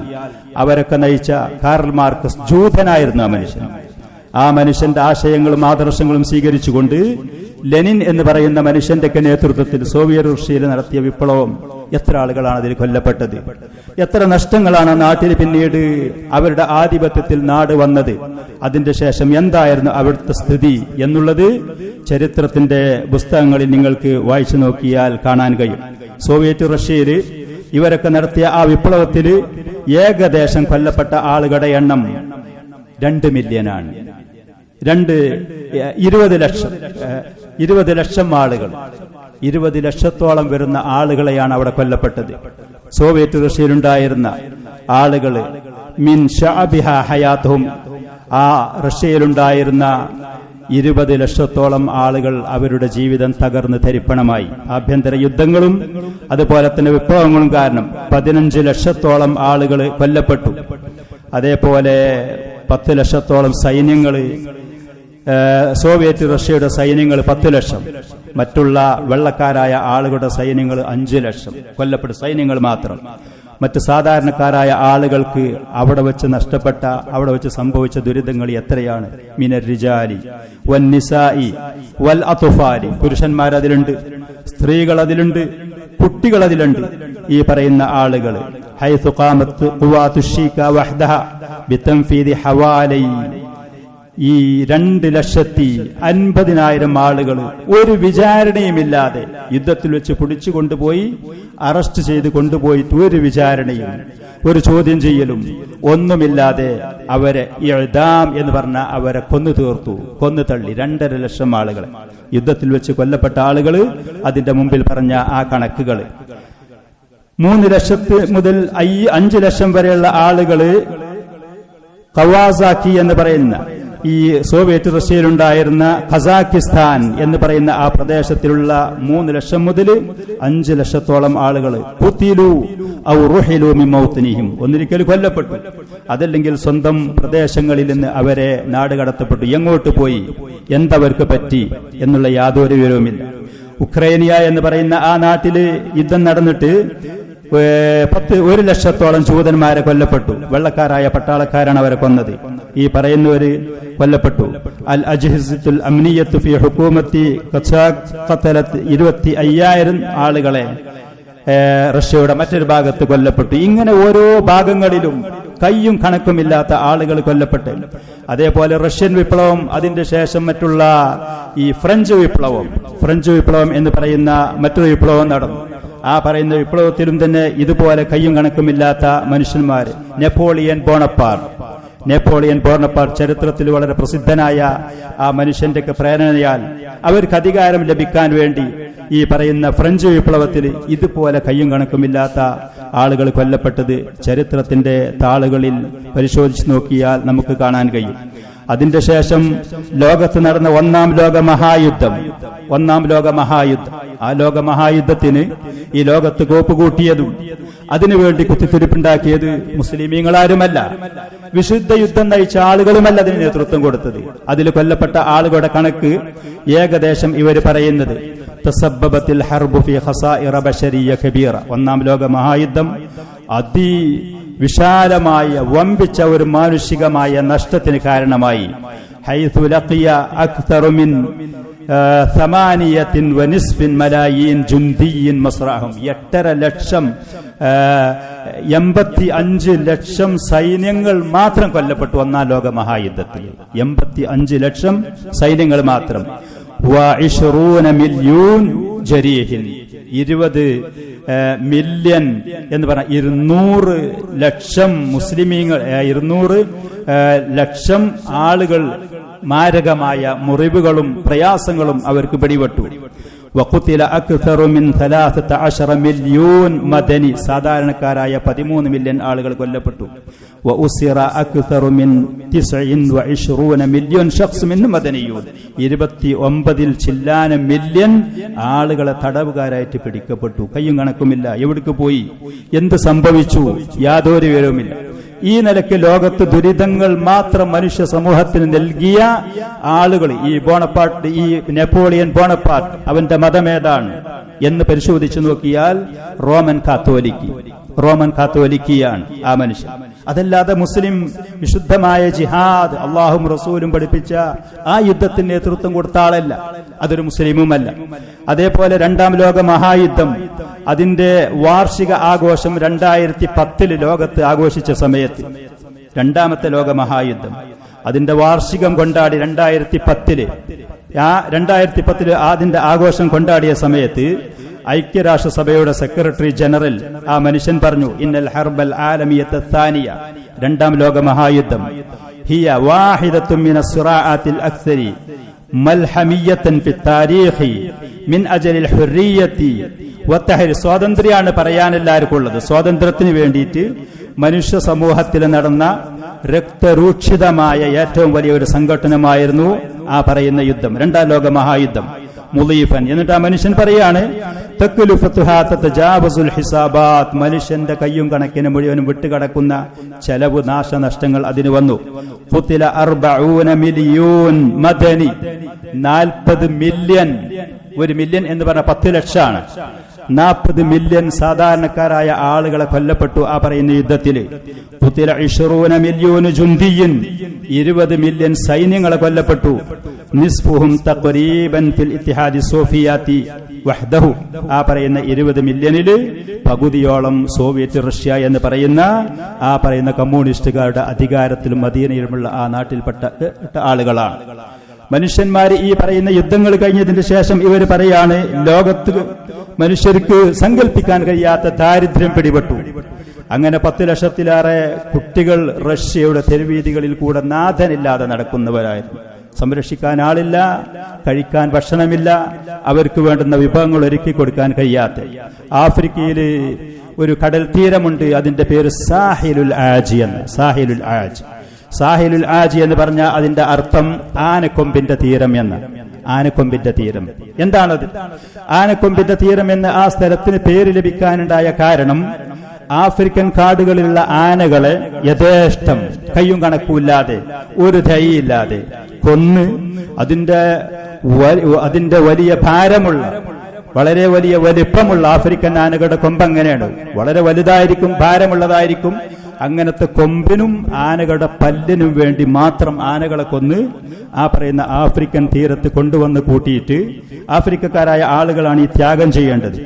അവരൊക്കെ നയിച്ച കാർൽ മാർക്സ് ജൂതനായിരുന്ന ആ മനുഷ്യന്റെ ആശയങ്ങളും ആദർശങ്ങളും സ്വീകരിച്ചുകൊണ്ട് ലെനിൻ എന്ന് പറയുന്ന മനുഷ്യന്റെ നേതൃത്വത്തിൽ സോവിയറ്റ് റഷ്യയിൽ നടത്തിയ വിപ്ലവം, എത്ര ആളുകളാണ് അതിൽ കൊല്ലപ്പെട്ടത്, എത്ര നഷ്ടങ്ങളാണ് നാട്ടിൽ പിന്നീട് അവരുടെ ആധിപത്യത്തിൽ നാട് വന്നത്, അതിന്റെ ശേഷം എന്തായിരുന്നു അവിടുത്തെ സ്ഥിതി എന്നുള്ളത് ചരിത്രത്തിന്റെ പുസ്തകങ്ങളിൽ നിങ്ങൾക്ക് വായിച്ചു നോക്കിയാൽ കാണാൻ കഴിയും. സോവിയറ്റ് റഷ്യയിൽ ഇവരൊക്കെ നടത്തിയ ആ വിപ്ലവത്തിൽ ഏകദേശം കൊല്ലപ്പെട്ട ആളുകളുടെ എണ്ണം 2 മില്യനാണ്. 20 ലക്ഷം ആളുകൾ, 20 ലക്ഷത്തോളം വരുന്ന ആളുകളെയാണ് അവിടെ കൊല്ലപ്പെട്ടത്. സോവിയറ്റ് റഷ്യയിലുണ്ടായിരുന്ന ആളുകൾ മിൻ ശഅബിഹ ഹയാത്തുഹും, ആ റഷ്യയിലുണ്ടായിരുന്ന 20 ലക്ഷത്തോളം ആളുകൾ അവരുടെ ജീവിതം തകർന്ന് തരിപ്പണമായി. ആഭ്യന്തര യുദ്ധങ്ങളും അതുപോലെ തന്നെ വിപ്ലവങ്ങളും കാരണം 15 ലക്ഷത്തോളം ആളുകൾ കൊല്ലപ്പെട്ടു. അതേപോലെ 10 ലക്ഷത്തോളം സൈന്യങ്ങൾ, സോവിയറ്റ് റഷ്യയുടെ സൈന്യങ്ങൾ 10 ലക്ഷം, മറ്റുള്ള വെള്ളക്കാരായ ആളുകളുടെ സൈന്യങ്ങൾ 5 ലക്ഷം കൊല്ലപ്പെട്ട സൈന്യങ്ങൾ മാത്രം. മറ്റ് സാധാരണക്കാരായ ആളുകൾക്ക് അവിടെ വെച്ച് നഷ്ടപ്പെട്ട, അവിടെ വെച്ച് സംഭവിച്ച ദുരിതങ്ങൾ എത്രയാണ്. മിനർ റിജാലി വൻ നിസാഇ വൽ അത്ഫാലി, പുരുഷന്മാരതിലുണ്ട്, സ്ത്രീകൾ അതിലുണ്ട്, കുട്ടികൾ അതിലുണ്ട്. ഈ പറയുന്ന ആളുകൾ ഹൈസു ഖാമത്ത് ഖുവാതു ശീക വഹ്ദഹ ബിതൻഫീദി ഹവാലി, ഈ 2,50,000 ആളുകൾ ഒരു വിചാരണയുമില്ലാതെ യുദ്ധത്തിൽ വെച്ച് പിടിച്ചു കൊണ്ടുപോയി അറസ്റ്റ് ചെയ്ത് കൊണ്ടുപോയിട്ട് ഒരു വിചാരണയും ഒരു ചോദ്യം ചെയ്യലും ഒന്നുമില്ലാതെ അവരെ ഇഅ്ദാം എന്ന് പറഞ്ഞ അവരെ കൊന്നു തീർത്തു, കൊന്നു തള്ളി. 2.5 ലക്ഷം ആളുകൾ യുദ്ധത്തിൽ വെച്ച് കൊല്ലപ്പെട്ട ആളുകൾ. അതിന്റെ മുമ്പിൽ പറഞ്ഞ ആ കണക്കുകൾ 3 ലക്ഷത്ത് മുതൽ 5 ലക്ഷം വരെയുള്ള ആളുകള് കവാസാക്കി എന്ന് പറയുന്ന ഈ സോവിയറ്റ് റഷ്യയിലുണ്ടായിരുന്ന കസാക്കിസ്ഥാൻ എന്ന് പറയുന്ന ആ പ്രദേശത്തിലുള്ള 3 ലക്ഷം മുതൽ 5 ലക്ഷത്തോളം ആളുകൾ ഖുതിലു ഔ റുഹിലു മിൻ മൗതിനിഹിം, ഒന്നിരിക്കൽ കൊല്ലപ്പെട്ടു, അതല്ലെങ്കിൽ സ്വന്തം പ്രദേശങ്ങളിൽ നിന്ന് അവരെ നാട് കടത്തപ്പെട്ടു. എങ്ങോട്ട് പോയി, എന്തവർക്ക് പറ്റി എന്നുള്ള യാതൊരു വിവരവുമില്ല. ഉക്രൈനിയ എന്ന് പറയുന്ന ആ നാട്ടില് യുദ്ധം നടന്നിട്ട് 1 ലക്ഷത്തോളം ജൂതന്മാരെ കൊല്ലപ്പെട്ടു. വെള്ളക്കാരായ പട്ടാളക്കാരാണ് അവരെ കൊന്നത്. ഈ പറയുന്നവര് കൊല്ലപ്പെട്ടു. അൽ അജ്ഹിസത്തുൽ അംനിയത്തു ഫി ഹുകൂമത്തി ഖത്തലത്ത് 25,000 ആളുകളെ റഷ്യയുടെ മറ്റൊരു ഭാഗത്ത് കൊല്ലപ്പെട്ടു. ഇങ്ങനെ ഓരോ ഭാഗങ്ങളിലും കയ്യും കണക്കുമില്ലാത്ത ആളുകൾ കൊല്ലപ്പെട്ടു. അതേപോലെ റഷ്യൻ വിപ്ലവം, അതിന്റെ ശേഷം മറ്റുള്ള ഈ ഫ്രഞ്ച് വിപ്ലവം എന്ന് പറയുന്ന മറ്റൊരു വിപ്ലവം നടന്നു. ആ പറയുന്ന വിപ്ലവത്തിലും തന്നെ ഇതുപോലെ കയ്യും കണക്കുമില്ലാത്ത മനുഷ്യന്മാർ. നെപ്പോളിയൻ ബോണപ്പാർട്ട് ചരിത്രത്തിൽ വളരെ പ്രസിദ്ധനായ ആ മനുഷ്യന്റെ പ്രേരണയാൽ അവർക്ക് അധികാരം ലഭിക്കാൻ വേണ്ടി ഈ പറയുന്ന ഫ്രഞ്ച് വിപ്ലവത്തിൽ ഇതുപോലെ കയ്യും കണക്കുമില്ലാത്ത ആളുകൾ കൊല്ലപ്പെട്ടത് ചരിത്രത്തിന്റെ താളുകളിൽ പരിശോധിച്ച് നോക്കിയാൽ നമുക്ക് കാണാൻ കഴിയും. അതിന്റെ ശേഷം ലോകത്ത് നടന്ന ഒന്നാം ലോക മഹായുദ്ധം, ആ ലോകമഹായുദ്ധത്തിന് ഈ ലോകത്ത് കോപ്പുകൂട്ടിയതും അതിനുവേണ്ടി കുത്തിത്തിരിപ്പുണ്ടാക്കിയത് മുസ്ലിമീങ്ങളാരുമല്ല, വിശുദ്ധ യുദ്ധം നയിച്ച ആളുകളുമല്ല അതിന് നേതൃത്വം കൊടുത്തത്. അതിൽ കൊല്ലപ്പെട്ട ആളുകളുടെ കണക്ക് ഏകദേശം ഇവർ പറയുന്നത് തസബ്ബബത്തിൽ ഹർബു ഫി ഖസാഇറ ബശരിയ്യ കബീറ, ഒന്നാം ലോക മഹായുദ്ധം അതിവിശാലമായ വമ്പിച്ച ഒരു മാനുഷികമായ നഷ്ടത്തിന് കാരണമായി. ഹൈതു ലഖിയ അക്തറു മിൻ 8.5 മലായീൻ ജുന്ദിയിൻ മസ്റഅഹും 8.5 ലക്ഷം 85 ലക്ഷം സൈന്യങ്ങൾ മാത്രം കൊല്ലപ്പെട്ടു ഒന്നാം ലോക മഹായുദ്ധത്തിൽ. 85 ലക്ഷം സൈന്യങ്ങൾ മാത്രം. 20 മില്യൺ ജരീഹിൻ 20 മില്യൺ എന്ന് പറഞ്ഞ 200 ലക്ഷം മുസ്ലിമീങ്ങൾ 200 ലക്ഷം ആളുകൾ മാരകമായ മുറിവുകളും പ്രയാസങ്ങളും അവർക്ക് പിടിപെട്ടു. വഖുതില അക്തറു മിൻ 13 മില്യൺ മദനി സാധാരണക്കാരായ 13 മില്യൺ ആളുകൾ കൊല്ലപ്പെട്ടു. വഉസിറ അക്തറു മിൻ 29 മില്യൺ ശഖ്സ് മിൻ മദനിയൂൻ 29 ചില്ലാനം മില്യൺ ആളുകളെ തടവുകാരായിട്ട് പിടിക്കപ്പെട്ടു. കയ്യും കണക്കുമില്ല. എവിടേക്ക് പോയി, എന്ത് സംഭവിച്ചു, യാതൊരു വിവരവുമില്ല. ഈ നിലയ്ക്ക് ലോകത്ത് ദുരിതങ്ങൾ മാത്രം മനുഷ്യ സമൂഹത്തിന് നൽകിയ ആളുകൾ, ഈ ബോണപ്പാർട്ട്, ഈ നെപ്പോളിയൻ ബോണപ്പാർട്ട്, അവന്റെ മതമേതാണ് എന്ന് പരിശോധിച്ചു നോക്കിയാൽ റോമൻ കാത്തോലിക്കിയാണ് ആ മനുഷ്യൻ. അതല്ലാതെ മുസ്ലിം വിശുദ്ധമായ ജിഹാദ് അള്ളാഹും റസൂലും പഠിപ്പിച്ച ആ യുദ്ധത്തിന് നേതൃത്വം കൊടുത്ത ആളല്ല, അതൊരു മുസ്ലിമുമല്ല. അതേപോലെ 2ാം ലോക മഹായുദ്ധം അതിന്റെ വാർഷിക ആഘോഷം 2010 ലോകത്ത് ആഘോഷിച്ച സമയത്ത്, 2ാമത്തെ ലോക മഹായുദ്ധം അതിന്റെ വാർഷികം കൊണ്ടാടി 2010 ആ 2010 അതിന്റെ ആഘോഷം കൊണ്ടാടിയ സമയത്ത് ഐക്യരാഷ്ട്രസഭയുടെ സെക്രട്ടറി ജനറൽ ആ മനുഷ്യൻ പറഞ്ഞു, ഇന്നൽ ഹർബൽ ആലമിയത്ത് സാനിയ 2ാം ലോക മഹായുദ്ധം ഹിയ വാഹിദത്തുൻ മിനസ് സിറാഅത്തിൽ അക്സരി മൽഹമിയത്തൻ ഫി താരീഖി മിൻ അജലിൽ ഹുർരിയത്തി വത്തഹരി. സ്വാതന്ത്ര്യമാണ് പറയാൻ എല്ലാവർക്കും ഉള്ളത്. സ്വാതന്ത്ര്യത്തിന് വേണ്ടിയിട്ട് മനുഷ്യ സമൂഹത്തിൽ നടന്ന രക്തരൂക്ഷിതമായ ഏറ്റവും വലിയൊരു സംഘടനമായിരുന്നു ആ പറയുന്ന യുദ്ധം, 2ാം ലോക മഹായുദ്ധം. മുളീഫൻ എന്നിട്ട് ആ മനുഷ്യൻ പറയാണ്, മനുഷ്യന്റെ കയ്യും കണക്കിന് മുഴുവനും വിട്ടുകിടക്കുന്ന ചെലവ് നാശനഷ്ടങ്ങൾ അതിന് വന്നു. 40 മില്യൺ മദനി 40 മില്യൺ, 1 മില്യൺ എന്ന് പറഞ്ഞ 10 ലക്ഷമാണ്. 40 മില്യൺ സാധാരണക്കാരായ ആളുകളെ കൊല്ലപ്പെട്ടു ആ പറയുന്ന യുദ്ധത്തിൽ. 20 മില്യൺ ജുന്ദിയിൻ 20 മില്യൺ സൈന്യങ്ങളെ കൊല്ലപ്പെട്ടു. നിസ്ഫുഹും തഖരീബൻ ഫിൽ ഇത്തിഹാദി സോഫിയാത്തി വഹ്ദഹു ആ പറയുന്ന 20 മില്യണിൽ പകുതിയോളം സോവിയറ്റ് റഷ്യ എന്ന് പറയുന്ന ആ പറയുന്ന കമ്മ്യൂണിസ്റ്റുകാരുടെ അധികാരത്തിലും മദീനയിലുമുള്ള ആ നാട്ടിൽപ്പെട്ട ആളുകളാണ്. മനുഷ്യന്മാര് ഈ പറയുന്ന യുദ്ധങ്ങൾ കഴിഞ്ഞതിന് ശേഷം ഇവർ പറയാണ്, ലോകത്ത് മനുഷ്യർക്ക് സങ്കല്പിക്കാൻ കഴിയാത്ത ദാരിദ്ര്യം പിടിപെട്ടു. അങ്ങനെ 10 ലക്ഷത്തിലേറെ കുട്ടികൾ റഷ്യയുടെ തെരുവീതികളിൽ കൂടെ നാഥനില്ലാതെ നടക്കുന്നവരായിരുന്നു. സംരക്ഷിക്കാൻ ആളില്ല, കഴിക്കാൻ ഭക്ഷണമില്ല, അവർക്ക് വേണ്ടുന്ന വിഭവങ്ങൾ ഒരുക്കി കൊടുക്കാൻ കഴിയാത്ത. ആഫ്രിക്കയിൽ ഒരു കടൽ തീരമുണ്ട്, അതിന്റെ പേര് സാഹിലുൽ ആജി എന്ന്. സാഹിലുൽ ആജി എന്ന് പറഞ്ഞാൽ അതിന്റെ അർത്ഥം ആനക്കൊമ്പിന്റെ തീരം എന്ന്. ആനക്കൊമ്പിന്റെ തീരം എന്താണത്? ആനക്കൊമ്പിന്റെ തീരം എന്ന് ആ സ്ഥലത്തിന് പേര് ലഭിക്കാനുണ്ടായ കാരണം, ആഫ്രിക്കൻ കാടുകളിലുള്ള ആനകളെ യഥേഷ്ടം കയ്യും കണക്കൂല്ലാതെ ഒരു ദയയില്ലാതെ കൊന്ന് അതിന്റെ വലിയ ഭാരമുള്ള, വളരെ വലിയ വലിപ്പമുള്ള ആഫ്രിക്കൻ ആനകളുടെ കൊമ്പ് അങ്ങനെയാണ്, വളരെ വലുതായിരിക്കും, ഭാരമുള്ളതായിരിക്കും. അങ്ങനത്തെ കൊമ്പിനും ആനകളുടെ പല്ലിനും വേണ്ടി മാത്രം ആനകളെ കൊന്ന് ആ പറയുന്ന ആഫ്രിക്കൻ തീരത്ത് കൊണ്ടുവന്ന് കൂട്ടിയിട്ട് ആഫ്രിക്കക്കാരായ ആളുകളാണ് ഈ ത്യാഗം ചെയ്യേണ്ടത്.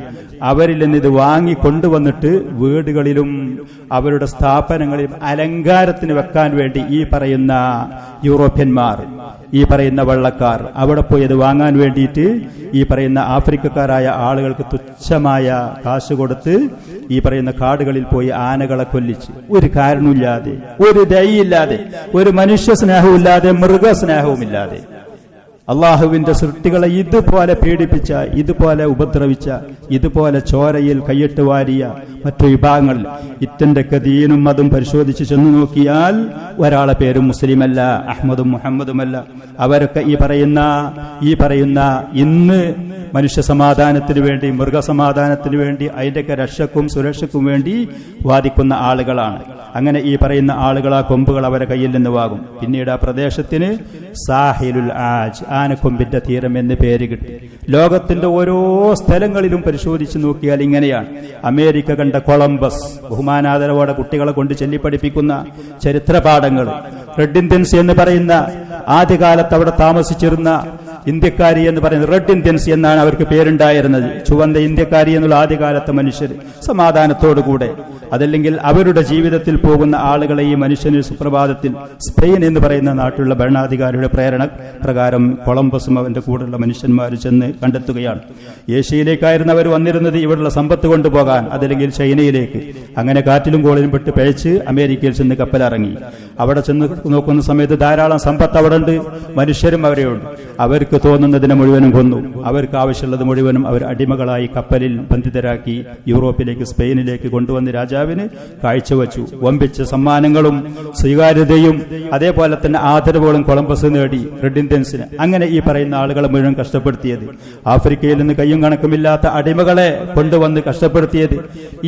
അവരിൽ നിന്ന് ഇത് വാങ്ങി കൊണ്ടുവന്നിട്ട് വീടുകളിലും അവരുടെ സ്ഥാപനങ്ങളിലും അലങ്കാരത്തിന് വെക്കാൻ വേണ്ടി ഈ പറയുന്ന യൂറോപ്യന്മാർ, ഈ പറയുന്ന വെള്ളക്കാർ അവിടെ പോയി അത് വാങ്ങാൻ വേണ്ടിയിട്ട് ഈ പറയുന്ന ആഫ്രിക്കക്കാരായ ആളുകൾക്ക് തുച്ഛമായ കാശ് കൊടുത്ത് ഈ പറയുന്ന കാടുകളിൽ പോയി ആനകളെ കൊല്ലിച്ച്, ഒരു കാരണമില്ലാതെ, ഒരു ദയയില്ലാതെ, ഒരു മനുഷ്യ സ്നേഹവുമില്ലാതെ, മൃഗസ്നേഹവുമില്ലാതെ അള്ളാഹുവിന്റെ സൃഷ്ടികളെ ഇതുപോലെ പീഡിപ്പിച്ച, ഇതുപോലെ ഉപദ്രവിച്ച, ഇതുപോലെ ചോരയിൽ കൈയിട്ട് വാരിയ മറ്റു വിഭാഗങ്ങൾ ഇത്തന്റെ ദീനും അതും പരിശോധിച്ച് ചെന്നു നോക്കിയാൽ ഒരാളെ പേരും മുസ്ലിമല്ല, അഹ്മദും മുഹമ്മദുമല്ല. അവരൊക്കെ ഈ പറയുന്ന ഇന്ന് മനുഷ്യ സമാധാനത്തിന് വേണ്ടി, മൃഗസമാധാനത്തിന് വേണ്ടി, അതിന്റെയൊക്കെ രക്ഷക്കും സുരക്ഷയ്ക്കും വേണ്ടി വാദിക്കുന്ന ആളുകളാണ്. അങ്ങനെ ഈ പറയുന്ന ആളുകൾ ആ കൊമ്പുകൾ അവരെ കയ്യിൽ നിന്ന് വാങ്ങും. പിന്നീട് ആ പ്രദേശത്തിന് സാഹിലുൽ ആജ്, ആനക്കൊമ്പിന്റെ തീരം എന്ന് പേര് കിട്ടി. ലോകത്തിന്റെ ഓരോ സ്ഥലങ്ങളിലും പരിശോധിച്ച് നോക്കിയാൽ ഇങ്ങനെയാണ്. അമേരിക്ക കണ്ട കൊളംബസ്, ബഹുമാനാദരവോടെ കുട്ടികളെ കൊണ്ട് ചൊല്ലിപ്പഠിപ്പിക്കുന്ന ചരിത്ര പാഠങ്ങൾ, റെഡ് ഇന്ത്യൻസ് എന്ന് പറയുന്ന ആദ്യകാലത്ത് അവിടെ താമസിച്ചിരുന്ന ഇന്ത്യക്കാരി എന്ന് പറയുന്നത് റെഡ് ഇന്ത്യൻസ് എന്നാണ് അവർക്ക് പേരുണ്ടായിരുന്നത്. ചുവന്ന ഇന്ത്യക്കാരി എന്നുള്ള ആദ്യകാലത്തെ മനുഷ്യർ സമാധാനത്തോടുകൂടെ, അതല്ലെങ്കിൽ അവരുടെ ജീവിതത്തിൽ പോകുന്ന ആളുകളെ ഈ മനുഷ്യന് സുപ്രഭാതത്തിൽ സ്പെയിൻ എന്ന് പറയുന്ന നാട്ടിലുള്ള ഭരണാധികാരിയുടെ പ്രേരണ പ്രകാരം കൊളംബസും അവന്റെ കൂടെയുള്ള മനുഷ്യന്മാർ ചെന്ന് കണ്ടെത്തുകയാണ്. ഏഷ്യയിലേക്കായിരുന്നു അവർ വന്നിരുന്നത് ഇവിടെയുള്ള സമ്പത്ത് കൊണ്ടുപോകാൻ, അതല്ലെങ്കിൽ ചൈനയിലേക്ക്. അങ്ങനെ കാറ്റിലും കോളിലും പെട്ട് പിഴച്ച് അമേരിക്കയിൽ ചെന്ന് കപ്പലിറങ്ങി. അവിടെ ചെന്ന് നോക്കുന്ന സമയത്ത് ധാരാളം സമ്പത്ത് അവിടെ ഉണ്ട്, മനുഷ്യരും അവരെയുണ്ട്. അവർക്ക് തോന്നുന്നതിനെ മുഴുവനും കൊന്നു. അവർക്ക് ആവശ്യമുള്ളത് മുഴുവനും അവർ അടിമകളായി കപ്പലിൽ ബന്ധിതരാക്കി യൂറോപ്പിലേക്ക്, സ്പെയിനിലേക്ക് കൊണ്ടുവന്ന് രാജാവിന് കാഴ്ചവെച്ചു. വമ്പിച്ച സമ്മാനങ്ങളും സ്വീകാര്യതയും അതേപോലെ തന്നെ ആദരവുകളും കൊളംബസ് നേടി റെഡ് ഇന്ത്യൻസിന്. അങ്ങനെ ഈ പറയുന്ന ആളുകളെ മുഴുവൻ കഷ്ടപ്പെടുത്തിയത്, ആഫ്രിക്കയിൽ നിന്ന് കയ്യും കണക്കുമില്ലാത്ത അടിമകളെ കൊണ്ടുവന്ന് കഷ്ടപ്പെടുത്തിയത്,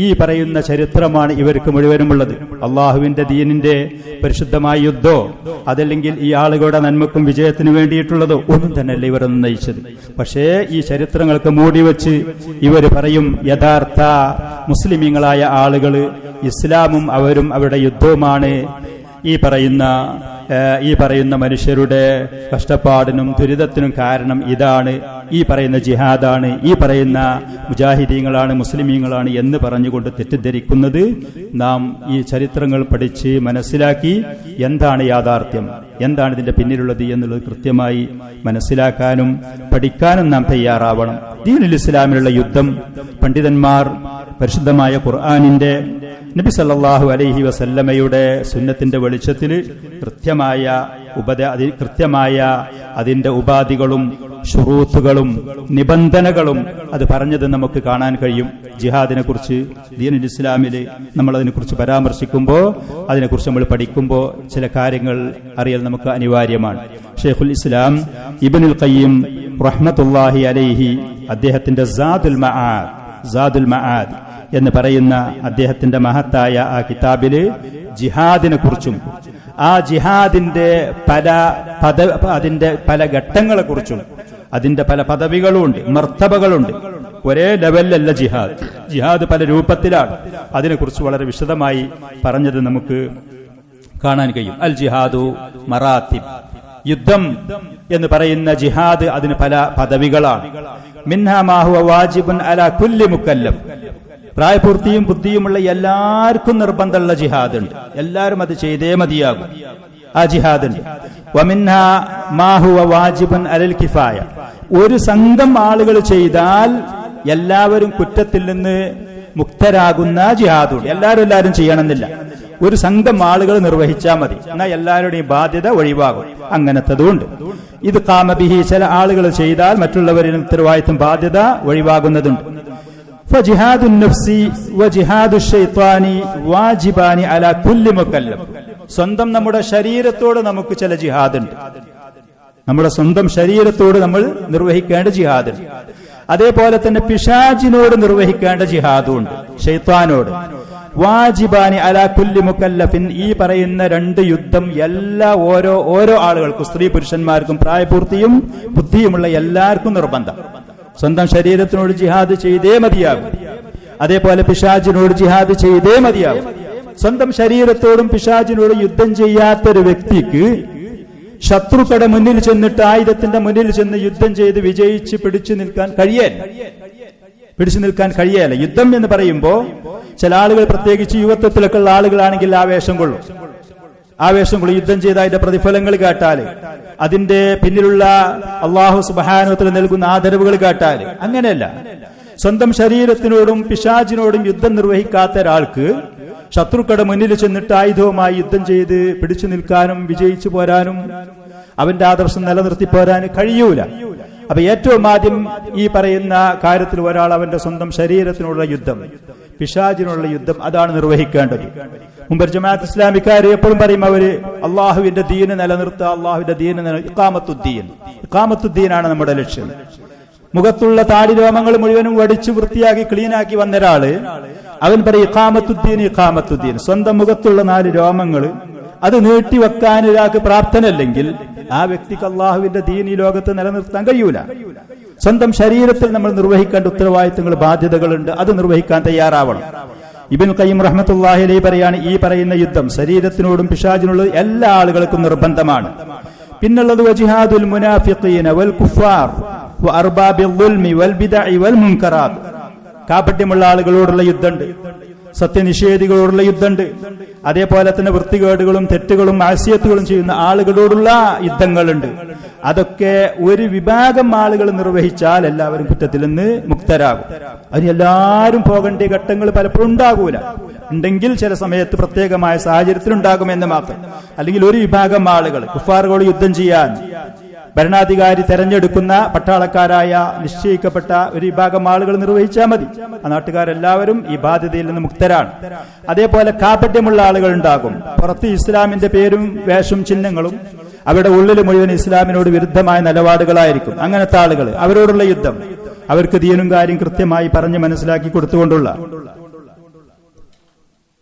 ഈ പറയുന്ന ചരിത്രമാണ് ഇവർക്ക് മുഴുവനുമുള്ളത്. അള്ളാഹുവിന്റെ ദീനിന്റെ പരിശുദ്ധമായ യുദ്ധോ അതല്ലെങ്കിൽ ഈ ആളുകളുടെ നന്മക്കും വിജയത്തിനു വേണ്ടിയിട്ടുള്ളതോ ഒന്നും തന്നെയല്ല ഇവരൊന്നും നയിച്ചത്. പക്ഷേ ഈ ചരിത്രങ്ങൾക്ക് മൂടിവെച്ച് ഇവർ പറയും യഥാർത്ഥ മുസ്ലിമീങ്ങളായ ആളുകൾ ഇസ്ലാമും അവരും അവരുടെ യുദ്ധവുമാണ് ഈ പറയുന്ന മനുഷ്യരുടെ കഷ്ടപ്പാടിനും ദുരിതത്തിനും കാരണം ഇതാണ്, ഈ പറയുന്ന ജിഹാദാണ്, ഈ പറയുന്ന മുജാഹിദീങ്ങളാണ്, മുസ്ലിമീങ്ങളാണ് എന്ന് പറഞ്ഞുകൊണ്ട് തെറ്റിദ്ധരിക്കുന്നത് നാം ഈ ചരിത്രങ്ങൾ പഠിച്ച് മനസ്സിലാക്കി എന്താണ് യാഥാർത്ഥ്യം, എന്താണ് ഇതിന്റെ പിന്നിലുള്ളത് എന്നുള്ളത് കൃത്യമായി മനസ്സിലാക്കാനും പഠിക്കാനും നാം തയ്യാറാവണം. ദീനുൽ ഇസ്ലാമിലുള്ള യുദ്ധം പണ്ഡിതന്മാർ പരിശുദ്ധമായ ഖുർആനിന്റെ നബി സല്ലല്ലാഹു അലൈഹി വസല്ലമയുടെ സുന്നത്തിന്റെ വെളിച്ചത്തിൽ കൃത്യമായ അതിന്റെ ഉപാധികളും ശുറൂത്തുകളും നിബന്ധനകളും അത് പറഞ്ഞത് നമുക്ക് കാണാൻ കഴിയും. ജിഹാദിനെ കുറിച്ച് ദീനുൽ ഇസ്ലാമിൽ നമ്മൾ അതിനെക്കുറിച്ച് പരാമർശിക്കുമ്പോൾ, അതിനെക്കുറിച്ച് നമ്മൾ പഠിക്കുമ്പോൾ ചില കാര്യങ്ങൾ അറിയൽ നമുക്ക് അനിവാര്യമാണ്. ഷെയ്ഖുൽ ഇസ്ലാം ഇബ്നുൽ ഖയ്യിം റഹ്മത്തുള്ളാഹി അലൈഹി അദ്ദേഹത്തിന്റെ സാദുൽ മആദ് എന്ന് പറയുന്ന അദ്ദേഹത്തിന്റെ മഹത്തായ ആ കിതാബില് ജിഹാദിനെ കുറിച്ചും ആ ജിഹാദിന്റെ അതിന്റെ പല ഘട്ടങ്ങളെ കുറിച്ചും അതിന്റെ പല പദവികളുണ്ട്, മർത്തബകളുണ്ട്. ഒരേ ലെവലിലല്ല ജിഹാദ് പല രൂപത്തിലാണ്. അതിനെക്കുറിച്ച് വളരെ വിശദമായി പറഞ്ഞത് നമുക്ക് കാണാൻ കഴിയും. അൽ ജിഹാദു മറാത്തിബ്, യുദ്ധം എന്ന് പറയുന്ന ജിഹാദ് അതിന് പല പദവികളാണ്. മിൻഹാ മാ ഹുവ വാജിബുൻ അലാ കുല്ലി മുക്കല്ലഫ്, പ്രായപൂർത്തിയും ബുദ്ധിയുമുള്ള എല്ലാവർക്കും നിർബന്ധമുള്ള ജിഹാദ് ഉണ്ട്, എല്ലാവരും അത് ചെയ്തേ മതിയാകും, ആ ജിഹാദ് ഉണ്ട്. വമിൻഹാ മാ ഹുവ വാജിബുൻ അലൽ കിഫായ, ഒരു സംഘം ആളുകൾ ചെയ്താൽ എല്ലാവരും കുറ്റത്തിൽ നിന്ന് മുക്തരാകുന്ന ജിഹാദുണ്ട്. എല്ലാവരും ചെയ്യണമെന്നില്ല, ഒരു സംഘം ആളുകൾ നിർവഹിച്ചാൽ മതി, എന്നാൽ എല്ലാവരുടെയും ബാധ്യത ഒഴിവാകും. അങ്ങനത്തതുണ്ട്. ഇത് ഖാമബിഹി, ചില ആളുകൾ ചെയ്താൽ മറ്റുള്ളവരിൽ ഉത്തരവാദിത്വം ബാധ്യത ഒഴിവാകുന്നതുണ്ട്. فجهاد النفس وجهاد الشيطان واجبان على كل مكلف. സ്വന്തം നമ്മുടെ ശരീരത്തോട് നമുക്ക് ചില ജിഹാദ് ഉണ്ട്, നമ്മുടെ സ്വന്തം ശരീരത്തോട് നമ്മൾ നിർവഹിക്കേണ്ട ജിഹാദ് ഉണ്ട്. അതേപോലെ തന്നെ പിശാചിനോട് നിർവഹിക്കേണ്ട ജിഹാദും ഉണ്ട്, ഷൈത്താനോട്. വാജിബാനി അലാ കുല്ലി മുക്കല്ലഫിൻ, ഈ പറയുന്ന രണ്ട് യുദ്ധം ഓരോ ആളുകൾക്കും, സ്ത്രീ പുരുഷന്മാർക്കും പ്രായപൂർത്തിയും ബുദ്ധിയുമുള്ള എല്ലാവർക്കും നിർബന്ധം. സ്വന്തം ശരീരത്തിനോട് ജിഹാദ് ചെയ്തേ മതിയാകും, അതേപോലെ പിശാചിനോട് ജിഹാദ് ചെയ്തേ മതിയാകും. സ്വന്തം ശരീരത്തോടും പിശാചിനോടും യുദ്ധം ചെയ്യാത്തൊരു വ്യക്തിക്ക് ശത്രുക്കളുടെ മുന്നിൽ ചെന്നിട്ട്, ആയുധത്തിന്റെ മുന്നിൽ ചെന്ന് യുദ്ധം ചെയ്ത് വിജയിച്ച് പിടിച്ചു നിൽക്കാൻ കഴിയല്ല. യുദ്ധം എന്ന് പറയുമ്പോൾ ചില ആളുകൾ, പ്രത്യേകിച്ച് യുവത്വത്തിലൊക്കെ ഉള്ള ആളുകളാണെങ്കിൽ ആവേശം കൊള്ളും. യുദ്ധം ചെയ്ത അതിന്റെ പ്രതിഫലങ്ങൾ കേട്ടാല്, അതിന്റെ പിന്നിലുള്ള അള്ളാഹു സുബ്ഹാനഹു വ തആല നൽകുന്ന ആദരവുകൾ കേട്ടാല്, അങ്ങനെയല്ല. സ്വന്തം ശരീരത്തിനോടും പിശാചിനോടും യുദ്ധം നിർവഹിക്കാത്ത ഒരാൾക്ക് ശത്രുക്കളുടെ മുന്നിൽ ചെന്നിട്ട് ആയുധവുമായി യുദ്ധം ചെയ്ത് പിടിച്ചു നിൽക്കാനും വിജയിച്ചു പോരാനും അവന്റെ ആദർശം നിലനിർത്തി പോരാനും കഴിയൂല. അപ്പൊ ഏറ്റവും ആദ്യം ഈ പറയുന്ന കാര്യത്തിൽ ഒരാൾ അവന്റെ സ്വന്തം ശരീരത്തിനുള്ള യുദ്ധം, പിശാചിനുള്ള യുദ്ധം, അതാണ് നിർവഹിക്കേണ്ടത്. മുമ്പ് ജമാഅത്ത് ഇസ്ലാമിക്കാർ എപ്പോഴും പറയും, അവര് അള്ളാഹുവിന്റെ ദീന് നിലനിർത്തുക, അള്ളാഹുവിന്റെ ദീന് ഇഖാമത്തുദ്ദീനാണ് നമ്മുടെ ലക്ഷ്യം. മുഖത്തുള്ള താടി രോമങ്ങൾ മുഴുവനും വടിച്ചു വൃത്തിയാക്കി ക്ലീനാക്കി വന്നൊരാള് അവൻ പറയും ഇഖാമത്തുദ്ദീൻ. സ്വന്തം മുഖത്തുള്ള 4 രോമങ്ങൾ അത് നീട്ടിവെക്കാൻ ഒരാൾക്ക് പ്രാപ്തനല്ലെങ്കിൽ ആ വ്യക്തിക്ക് അള്ളാഹുവിന്റെ ദീൻ ഈ ലോകത്ത് നിലനിർത്താൻ കഴിയൂല. സ്വന്തം ശരീരത്തിൽ നമ്മൾ നിർവഹിക്കേണ്ട ഉത്തരവാദിത്തങ്ങൾ, ബാധ്യതകളുണ്ട്, അത് നിർവഹിക്കാൻ തയ്യാറാവണം. ഇബ്നുൽ ഖയ്യിം റഹ്മത്തുള്ളാഹി അലൈഹി പറയാണ്, ഈ പറയുന്ന യുദ്ധം ശരീരത്തിനോടും പിശാചിനോടും എല്ലാ ആളുകൾക്കും നിർബന്ധമാണ്. പിന്നുള്ളത് വജിഹാദുൽ മുനാഫിഖീന വൽ കുഫാർ വഅർബാബിൽ ദുൽമി വൽ ബിദഇ വൽ മുൻകറാത്ത്. കാപട്യമുള്ള ആളുകളോടുള്ള യുദ്ധമുണ്ട്, സത്യനിഷേധികളോടുള്ള യുദ്ധമുണ്ട്, അതേപോലെ തന്നെ വൃത്തികേടുകളും തെറ്റുകളും മാസിയത്തുകളും ചെയ്യുന്ന ആളുകളോടുള്ള യുദ്ധങ്ങളുണ്ട്. അതൊക്കെ ഒരു വിഭാഗം ആളുകൾ നിർവഹിച്ചാൽ എല്ലാവരും കുറ്റത്തിൽ നിന്ന് മുക്തരാകും. അതിന് എല്ലാവരും പോകേണ്ട ഘട്ടങ്ങൾ പലപ്പോഴും ഉണ്ടാകൂല. ഉണ്ടെങ്കിൽ ചില സമയത്ത് പ്രത്യേകമായ സാഹചര്യത്തിലുണ്ടാകുമെന്ന് മാത്രം. അല്ലെങ്കിൽ ഒരു വിഭാഗം ആളുകൾ കുഫാറുകളോട് യുദ്ധം ചെയ്യാൻ ഭരണാധികാരി തെരഞ്ഞെടുക്കുന്ന പട്ടാളക്കാരായ നിശ്ചയിക്കപ്പെട്ട ഒരു വിഭാഗം ആളുകൾ നിർവഹിച്ചാൽ മതി. ആ നാട്ടുകാരെല്ലാവരും ഈ ബാധ്യതയിൽ നിന്ന് മുക്തരാണ്. അതേപോലെ കാപട്യമുള്ള ആളുകൾ ഉണ്ടാകും. പുറത്ത് ഇസ്ലാമിന്റെ പേരും വേഷവും ചിഹ്നങ്ങളും, അവരുടെ ഉള്ളിൽ മുഴുവൻ ഇസ്ലാമിനോട് വിരുദ്ധമായ നിലപാടുകളായിരിക്കും. അങ്ങനത്തെ ആളുകൾ, അവരോടുള്ള യുദ്ധം, അവർക്ക് ദീനും കാര്യം കൃത്യമായി പറഞ്ഞ് മനസ്സിലാക്കി കൊടുത്തുകൊണ്ടുള്ള